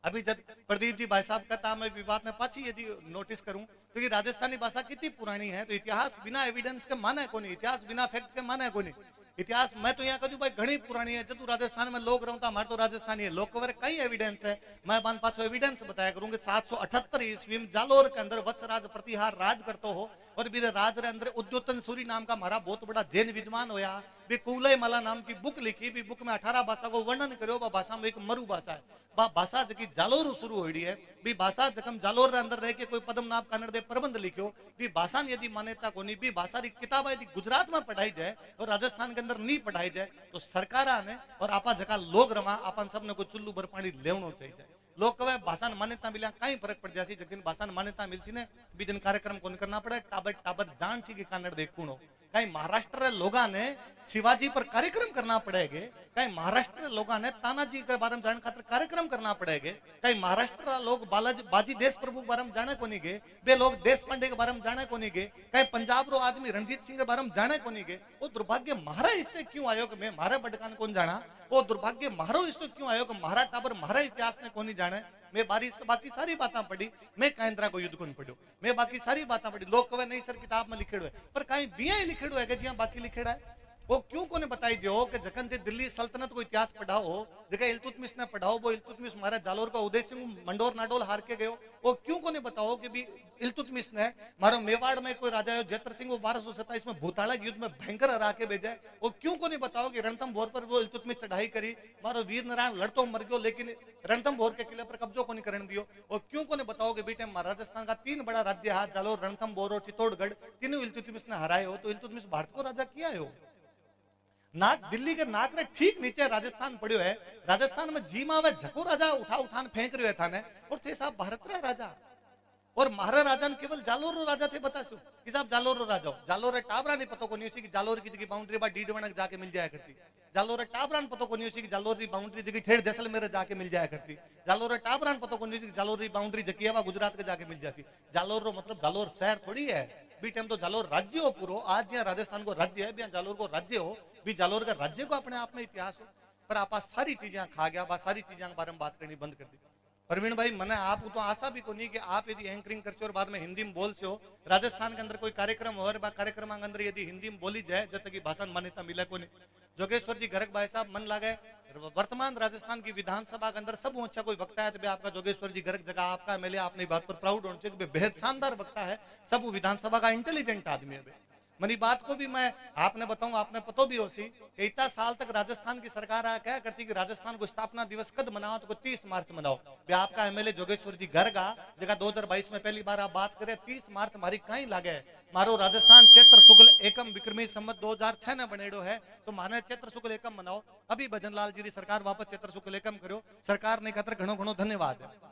B: अभी जब प्रदीप जी भाई साहब कहता मैं विवाद में पाची यदि नोटिस करूं तो ये राजस्थानी भाषा कितनी पुरानी है, तो इतिहास बिना एविडेंस के माने को नहीं, इतिहास बिना फैक्ट के माने को नहीं। इतिहास मैं तो यहाँ कहूँ भाई घनी पुरानी है, जब राजस्थान में लोग रहता हमारे तो राजस्थानी है लोग कवर कई एविडेंस है। मैं बान पाछो एविडेंस बताया करूंगे 778 ईस्वी में जालोर के अंदर वत्सराज प्रतिहार राज करते हो और बीरे राज रे अंदर उद्योतन सूरी नाम का हमारा बहुत बड़ा जैन विद्वान होया, भी कुलय माला नाम की बुक लिखी, भी बुक में 18 भाषा को वर्णन करो, बा भाषा में एक मरु भाषा है, बा भाषा जकी जालोर शुरू हुई है, भी भाषा जखम जालोर रे अंदर रह के कोई पदम नाम कन्नड़ दे प्रबंध लिखो, भी भाषा यदि मान्यता को नहीं, भी भाषा री किताब यदि गुजरात में पढ़ाई जाए और राजस्थान के अंदर नहीं पढ़ाई जाए तो सरकार ने और आपा जका लोग रवा आपन सबने को चुल्लू भर पानी लेवनो चाहिए। लोग कहे भाषा मान्यता मिला कहीं फर्क पड़ जासी, जिन भाषा मान्यता मिलसी ने भी दिन कार्यक्रम कौन करना पड़े, टाबर टाबर जान सी कि कन्नड़ देख कौन हो। कहीं महाराष्ट्र लोगा ने शिवाजी पर कार्यक्रम करना पड़ेगे, कहीं महाराष्ट्र लोगा ने तानाजी के बारे में जानने खातिर कार्यक्रम करना पड़ेगे, कहीं महाराष्ट्र लोग बाजी देश प्रभु के बारे में जाने को नहीं गए, वे लोग देश पांडे के बारे में जाने को नहीं गए, कहीं पंजाब रो आदमी रणजीत सिंह के बारे में जाने को नहीं गए। वो दुर्भाग्य महारा इससे क्यों आयो कि मैं महारा बडकान कौन जाना, वो दुर्भाग्य महारो इससे क्यों आयो कि महारा टाबर महारा इतिहास ने कौन नहीं जाने। मैं बाकी सारी बातें पढ़ी, मैं कायंद्रा को युद्ध को नहीं पढ़ो, मैं बाकी सारी बातें पढ़ी, लोग कहे नहीं सर किताब में लिखेड़ो है, पर कहीं बिया ही लिखेड़ो है कि जिया बाकी लिखेड़ा है। वो क्यों को ने बताई जो कि जखन थे दिल्ली सल्तनत को इतिहास पढ़ाओ, जगह इल्तुतमिश ने पढ़ाओ, वो इल्तुतमिश हमारा जालोर का उदय सिंह मंडोर नाडोल हार के गयो, वो क्यों को ने बताओ कि भी इल्तुतमिश ने मारो मेवाड़ में कोई राजा है जैतर सिंह वो 1227 में भूताड़ा युद्ध में भयंकर हरा के भेजा, वो क्यों को नहीं बताओ कि रणथंभौर पर वो इल्तुतमिश चढ़ाई करी, मारो वीर नारायण लड़तो मर गयो लेकिन रणथंभौर के किले पर कब्जो को नहीं करने दियो। और क्यों को नहीं बताओ कि बेटे राजस्थान का 3 बड़ा राज्य है जालोर रणथंभौर और चित्तौड़गढ़, तीनों इल्तुतमिश ने हराए हो, तो इल्तुतमिश भारत को राजा किया हो। नाक दिल्ली के नाक ने ठीक नीचे राजस्थान पड़ियो है, राजस्थान में जीमा वे झको राजा उठा उठान फेंक रहे था ने, और थे साहब भारत रा राजा और महाराजा ने केवल जालोर रो राजा थे बतासो कि साहब जालोर रो राजा, जालोर टाबरा नहीं पता को नहीं कि जालोर की जगह बाउंड्री बा डीडवणक जाके मिल जाया करती, जालोर टाबरा ने पता को नहीं कि जालोर की बाउंड्री जगह ठेठ जैसलमेर जाके मिल जाया करती, जालोर टाबरा ने पता को नहीं कि जालोर की बाउंड्री जकियावा गुजरात के जाके मिल जाती। जालोर रो मतलब जालोर शहर थोड़ी है, बी टाइम तो जालोर राज्य हो पूरो, आज यहाँ राजस्थान को राज्य है, भी जालोर को राज्य हो, भी जालोर का राज्य को अपने आप में इतिहास हो, पर आप सारी चीजें खा गया, बा सारी चीजें के बारे में बात करनी बंद कर दी। प्रवीण भाई मने आप तो आशा भी को नहीं कि आप यदि एंकरिंग करते और बाद में हिंदी में बोल से हो, राजस्थान के अंदर कोई कार्यक्रम हो कार्यक्रम के अंदर यदि हिंदी में बोली जाए जब तक की भाषा मान्यता मिले को नहीं। जोगेश्वर जी गर्ग भाई साहब मन लागे वर्तमान राजस्थान की विधानसभा के अंदर सब अच्छा कोई वक्ता है तो आपका जोगेश्वर जी गर्ग जगह आपका एमएलए आपने बात पर प्राउड होना चाहिए, बेहद शानदार वक्ता है, सब विधानसभा का इंटेलिजेंट आदमी है। मनी बात को भी मैं आपने बताऊं, आपने पतो भी हो सी कि इतना साल तक राजस्थान की सरकार क्या करती कि राजस्थान को स्थापना दिवस कद मनाओ तो 30 मार्च मनाओ। भी आपका एमएलए जोगेश्वर जी गर्ग जगह 2022 में पहली बार आप बात करें 30 मार्च हमारी कहीं लागे, मारो राजस्थान चैत्र शुक्ल एकम विक्रमी संवत 2006 ने बनेड़ो है, तो माने चैत्र शुक्ल एकम मनाओ। अभी भजनलाल जी सरकार वापस चैत्र शुक्ल एकम करो, सरकार ने खातर घणो घणो धन्यवाद है।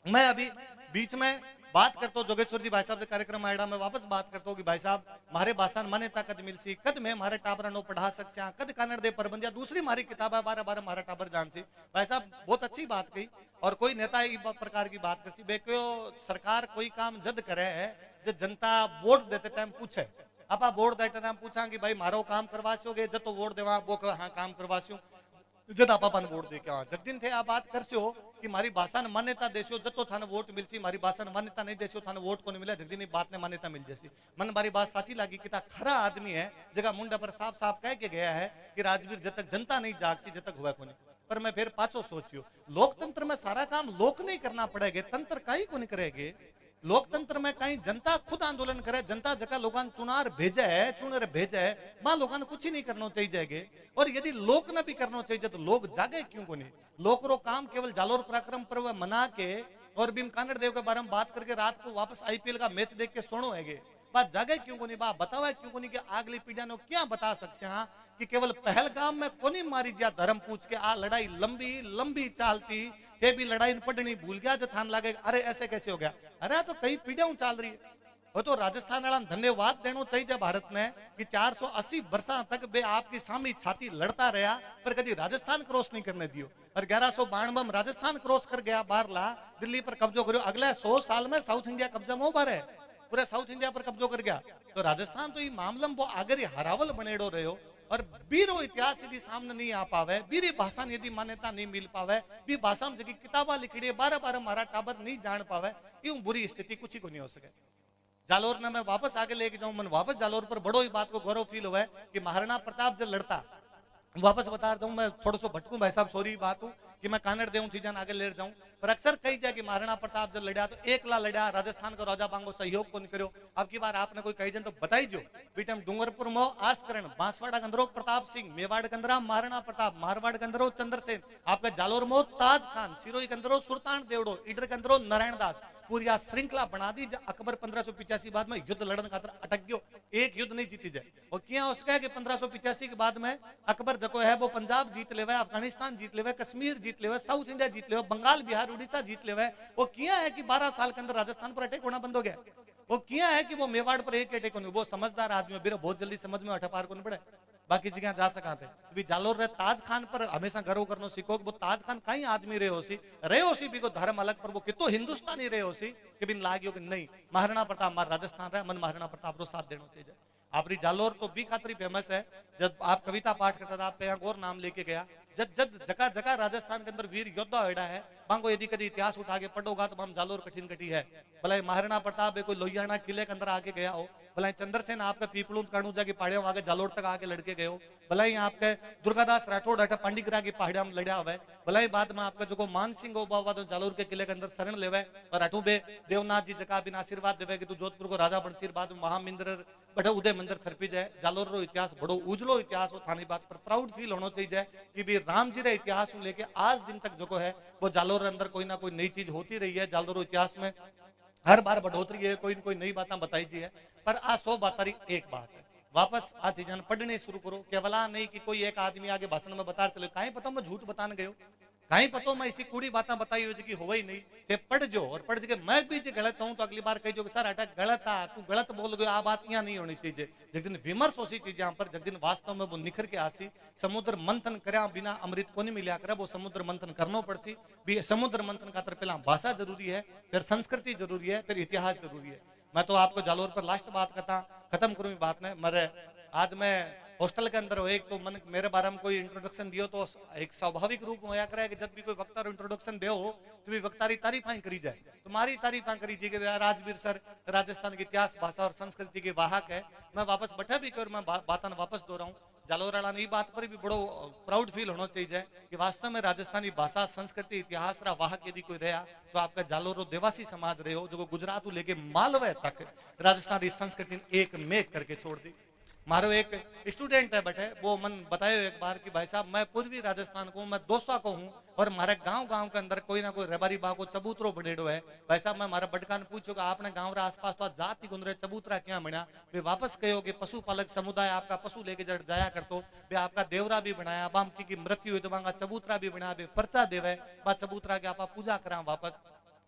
B: मैं अभी बीच में बात करता हूँ जोगेश्वर जी भाई साहब से कार्यक्रम आयडा में वापस बात करता हूँ कि भाई साहब मारे भाषा मान्यता कद मिलसी, कद में हमारे टाबर नो पढ़ा सकते हैं, कद कन्नड़ दे प्रबंध या दूसरी हमारी किताब है 12 हमारा टाबर जान सी। भाई साहब बहुत अच्छी बात कही, और कोई नेता इस प्रकार की बात करसी बेको सरकार कोई काम जद करे है जो जनता वोट देते टाइम पूछे, आप वोट देते टाइम पूछा कि भाई मारो काम करवासोगे जब तो वोट देवा वो हाँ काम करवास्यो जद आप वोट दे के जगदिन थे आप बात करसो कि मारी भाषा ने मान्यता देसो जतो थाने वोट मिलसी, मारी भाषा ने मान्यता नहीं देसो थाने वोट को नहीं मिला, जगदिन बात ने मान्यता मिल जैसी। मन मारी बात साची लगी कि खरा आदमी है जगह मुंडा पर साफ साफ कह के गया है कि राजवीर जब तक जनता नहीं जागसी जब तक हुआ को नहीं। पर मैं फिर पाछो सोचियो लोकतंत्र में सारा काम लोक नहीं करना पड़ेगा, तंत्र कहीं को नहीं करेगे। लोकतंत्र में कहीं जनता खुद आंदोलन करे, जनता जगह लोगों चुनार भेजे है चुनर भेजे है, मां लोगों ने कुछ ही नहीं करना चाहिए। और यदि लोक न भी करना चाहिए तो लोग जागे क्यों को नहीं। लोक रो काम केवल जालोर पराक्रम पर्व मना के और भीम कानड़ देव के बारे में बात करके रात को वापस आईपीएल का मैच देख के सोनो है, बात जागे क्यों को नहीं, बात बतावा क्यों को नहीं कि अगली पीढ़ी ने क्या बता सकते हैं कि केवल पहलगाम में कोनी मारी जा धर्म पूछ के आ लड़ाई लंबी लंबी चालती थे भी लड़ाई पढ़नी भूल गया जो थान लागे अरे ऐसे कैसे हो गया, अरे तो कई पीढ़ियां चल रही है। वो तो राजस्थान वाला धन्यवाद देना चाहिए भारत में कि 480 वर्षा तक बे आपकी सामी छाती लड़ता रहा पर कभी राजस्थान क्रॉस नहीं करने दियो। और 1192 में राजस्थान क्रॉस कर गया, बारला दिल्ली पर कब्जो करो, अगले 100 साल में साउथ इंडिया कब्जा में बार है। पूरे साउथ इंडिया पर कब्जो कर गया। तो राजस्थान तो ये मामलम वो आगर हरावल बनेड़ो रहो और बीरो इतिहास यदि सामने नहीं आ पावे, बीरी भाषा ने यदि मान्यता नहीं मिल पावे, बी भाषा में जगी किताबा लिखी है 12-12 मारा टाबर नहीं जान पावे, यूं बुरी स्थिति कुछ ही को नहीं हो सके। जालोर ने मैं वापस आगे लेके जाऊं, मन वापस जालोर पर बड़ो ही बात को गौरव फील हुआ है कि महाराणा प्रताप जब लड़ता, वापस बता रहा हूं मैं, थोड़ा सा भटकू भाई साहब, सॉरी बात हूं कि मैं कानड़ देऊं चीजें आगे ले जाऊं, पर अक्सर कही जाए कि महाराणा प्रताप जब लड़ा तो एकला लड़ा, राजस्थान का राजा बांगो सहयोग को नहीं करो। अब की बार आपने कोई कही जाए तो बताई जो बीटम डूंगरपुर मो आसकरण, बांसवाड़ा गंदरो प्रताप सिंह, मेवाड़ गंदरा महाराणा प्रताप, मारवाड़ गंदरो चंद्रसेन, आपका जालोर मो ताज खान, सिरोही गंदरो सुल्तान देवड़ो, इडर गंदरो नारायण दास, पूरी आ श्रृंखला बना दी। जब अकबर 1585 बाद में युद्ध लड़न खातर अटक गयो, एक युद्ध नहीं जीती जाए, और क्या उसका है कि 1585 के बाद में अकबर जको है वो पंजाब जीत लेवे, अफगानिस्तान जीत लेवे, कश्मीर जीत लेवे, साउथ इंडिया जीत लेवे, बंगाल बिहार उड़ीसा जीत लेवे। वो किया है कि 12 साल के अंदर राजस्थान पर अटैक होना बंद हो गया। वो किया है कि वो मेवाड़ पर एक अटैक होने, वो समझदार आदमी है, बहुत जल्दी समझ में अठपार को नहीं पड़े, बाकी जगह जा सका थे। भी जालोर रे ताज खान पर हमेशा गर्व करनो सीखो, वो ताज खान कई आदमी रहे होसी भी को धर्म अलग पर वो कितो हिंदुस्तानी रहे होसी कि बिन लागियो कि नहीं महाराणा प्रताप मार राजस्थान रहे, मन महाराणा प्रताप रो साथ देना चाहिए। आपरी जालोर तो भी खातरी फेमस है, जब आप कविता पाठ करता था, आप यहाँ और नाम लेके गया, जब जब जगह जगह राजस्थान के अंदर वीर योद्धा होड़ा है, बांगो यदि कभी इतिहास उठा के पढ़ोगा तो हम जालोर कठिन कटी है। भला महाराणा प्रताप कोई लोहियाना किले के अंदर आके गया हो, भला चंद्रसेन आपके पीपलू काणूजा की पहाड़ियों आगे जालोर तक आके लड़के गए हो, भला ही आपके दुर्गादास राठौड़ अठा पांडिगरा की पहाड़िया में लड़ा हुआ है, भला ही बाद में आपका जो मान सिंह हो बाबा तो जालोर के किले के अंदर शरण लेवे और अठू बे देवनाथ जी जका बिन आशीर्वाद देवे कि तू जोधपुर को राजा बनसीर, बाद में महामिंद्र बड़ा उदय मंदिर थरपी जाए। जालोर रो इतिहास बड़ो उजलो इतिहास हो, थानी बात पर प्राउड फील होना चाहिए कि भी राम जी रे इतिहास को लेके आज दिन तक जो है वो जालोर अंदर कोई ना कोई नई चीज होती रही है। जालोर इतिहास में हर बार बढ़ोतरी है, कोई न कोई नई बातें बताई जी है, पर आ 100 बात एक बात है, वापस आ चीजें पढ़ने शुरू करो। केवला नहीं कि कोई एक आदमी आगे भाषण में बता चलो, कहीं पता मैं झूठ बताने गयो, कहीं पतो मैं इसी कूड़ी बातें बताई हो कि हो ही नहीं, ते पढ़ जो और पढ़ के मैं भी जो गलत हूं तो अगली बार कही जो सर अटक गलत आ, तू गलत बोल गयो, आ बात यहाँ नहीं होनी चाहिए। जिस दिन विमर्श होसी चीज यहाँ पर, जिस दिन वास्तव में वो निखर के आसी, समुद्र मंथन करया बिना अमृत को नहीं मिलिया करे, वो समुद्र मंथन करना पड़सी। भी समुद्र मंथन का पहला भाषा जरूरी है, फिर संस्कृति जरूरी है, फिर इतिहास जरूरी है। मैं तो आपको जालोर पर लास्ट बात करता खत्म करूं बात ने मरे, आज मैं हॉस्टल के अंदर हो, एक तो मन मेरे बारे में कोई इंट्रोडक्शन दियो तो एक स्वाभाविक रूप में होया करे कि जब भी कोई वक्ता इंट्रोडक्शन दे हो तो भी वक्तारी तारीफाई करी जाए, तो मारी तारीफा करी जी कि राजवीर सर राजस्थान के इतिहास भाषा और संस्कृति के वाहक है। मैं वापस बैठा भी कर, मैं बातन वापस दो रहा हूँ। जालोर वाला ने बात पर भी बड़ो प्राउड फील होना चाहिए कि वास्तव में राजस्थानी भाषा संस्कृति इतिहास रा वाहक यदि कोई रहा तो आपका जालोर देवासी समाज रहे हो, जो गुजरात लेके मालवे तक राजस्थानी संस्कृति एक मेक करके छोड़ दी। मारो एक स्टूडेंट है बटे, वो मन बतायो एक बार कि भाई साहब मैं पूर्वी राजस्थान को, मैं दोसा को हूँ और हमारे गांव के अंदर कोई ना कोई रबारी बाग को चबूतरो बनेड़ो है। भाई साहब मैं हमारा बटका ने पूछो कि आपने गांव रे आसपास तो जाति गुंदरे चबूतरा क्या बना, वे वापस कहो कि पशुपालक समुदाय आपका पशु लेके जाया करतो, वे आपका देवरा भी बनाया, बाम की मृत्यु हुई तो वहां चबूतरा भी बना, वे पर्चा देवे बा चबूतरा के आप पूजा करा वापस।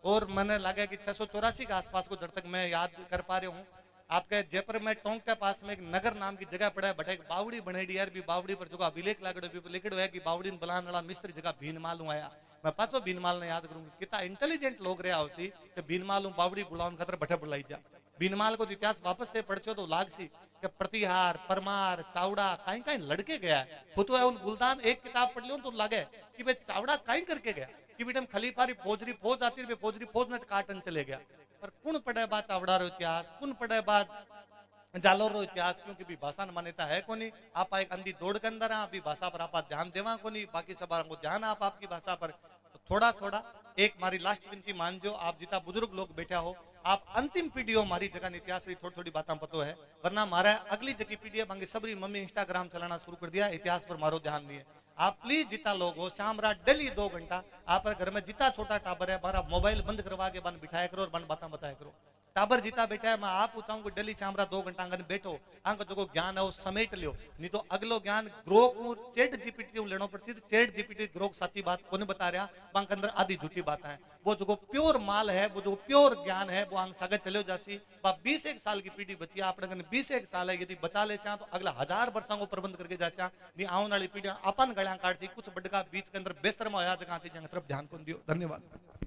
B: और मैंने लगा कि 684 के आसपास को जब तक मैं याद कर पा रहा हूँ, आपके जयपुर में टोंक के पास में एक नगर नाम की जगह पड़ा है, बट एक बावड़ी बनेडी यार, भी बावड़ी पर जो अभिलेख लिखड़ो है कि बावड़ी बलान वाला मिस्त्री जगह भीनमाल आया। मैं पाछो भीनमाल ने याद करूंगी, कितना इंटेलिजेंट लोग रहा उसी कि भीनमाल बावड़ी बुलावन खतर बठे बुलाई जा। भीनमाल को इतिहास वापस से पढ़छो तो लागसी कि प्रतिहार परमार चावड़ा कहीं कहीं लड़के गया फुतु है। उन गुलदान एक किताब पढ़ लियो तो लगे कि भाई चावड़ा कहीं करके गया कि बेटम खलीफारी फौजरी फौज आती है, फौजरी फौज ने काटन चले गया। पर कुण पढ़े बाद चावड़ा रो इतिहास, कुण पढ़े बाद जालोर रो इतिहास, क्योंकि भी भाषा न मान्यता है कोनी। आप एक अंधी दौड़ के अंदर आप भी भाषा पर आप ध्यान देवा कोनी, बाकी सब को ध्यान आप आपकी भाषा पर। तो थोड़ा एक मारी लास्ट विनती मान जो, आप जितना बुजुर्ग लोग बैठा हो, आप अंतिम पीढ़ी हो हमारी जगह इतिहास की थोड़ी बातें पतो है, वरना हमारा अगली जगह पीढ़ी है बाकी सबरी मम्मी इंस्टाग्राम चलाना शुरू कर दिया, इतिहास पर मारो ध्यान नहीं है। आप प्लीज जितना लोग हो शाम रात डेली 2 घंटा आप घर में जितना छोटा टाबर है हमारा मोबाइल बंद करवा के बन बिठाया करो और बन बातें बताया करो। टाबर जीता बैठा है, मैं आप पूछाऊंगा डेली शाम रात 2 घंटा आंगन बैठो, आंक जो ज्ञान है वो समेट लियो, नहीं तो अगलो ज्ञान ग्रो को चैट जीपीटी लेनो पड़ती। चैट जीपीटी ग्रो सच्ची बात को बता रहा, बांक अंदर आधी झूठी बात है। वो जो प्योर माल है, वो जो प्योर ज्ञान है वो आंग सागे चलो जासी। 20 साल की पीढ़ी बची है, अपने 20 साल है, यदि बचा ले तो अगला 1000 वर्षों को प्रबंध करके जासा नहीं आने वाली पीढ़ियां अपन गलियां काट सी कुछ बड़का बीच के अंदर बेसरमा होया जगह तरफ ध्यान को दियो। धन्यवाद।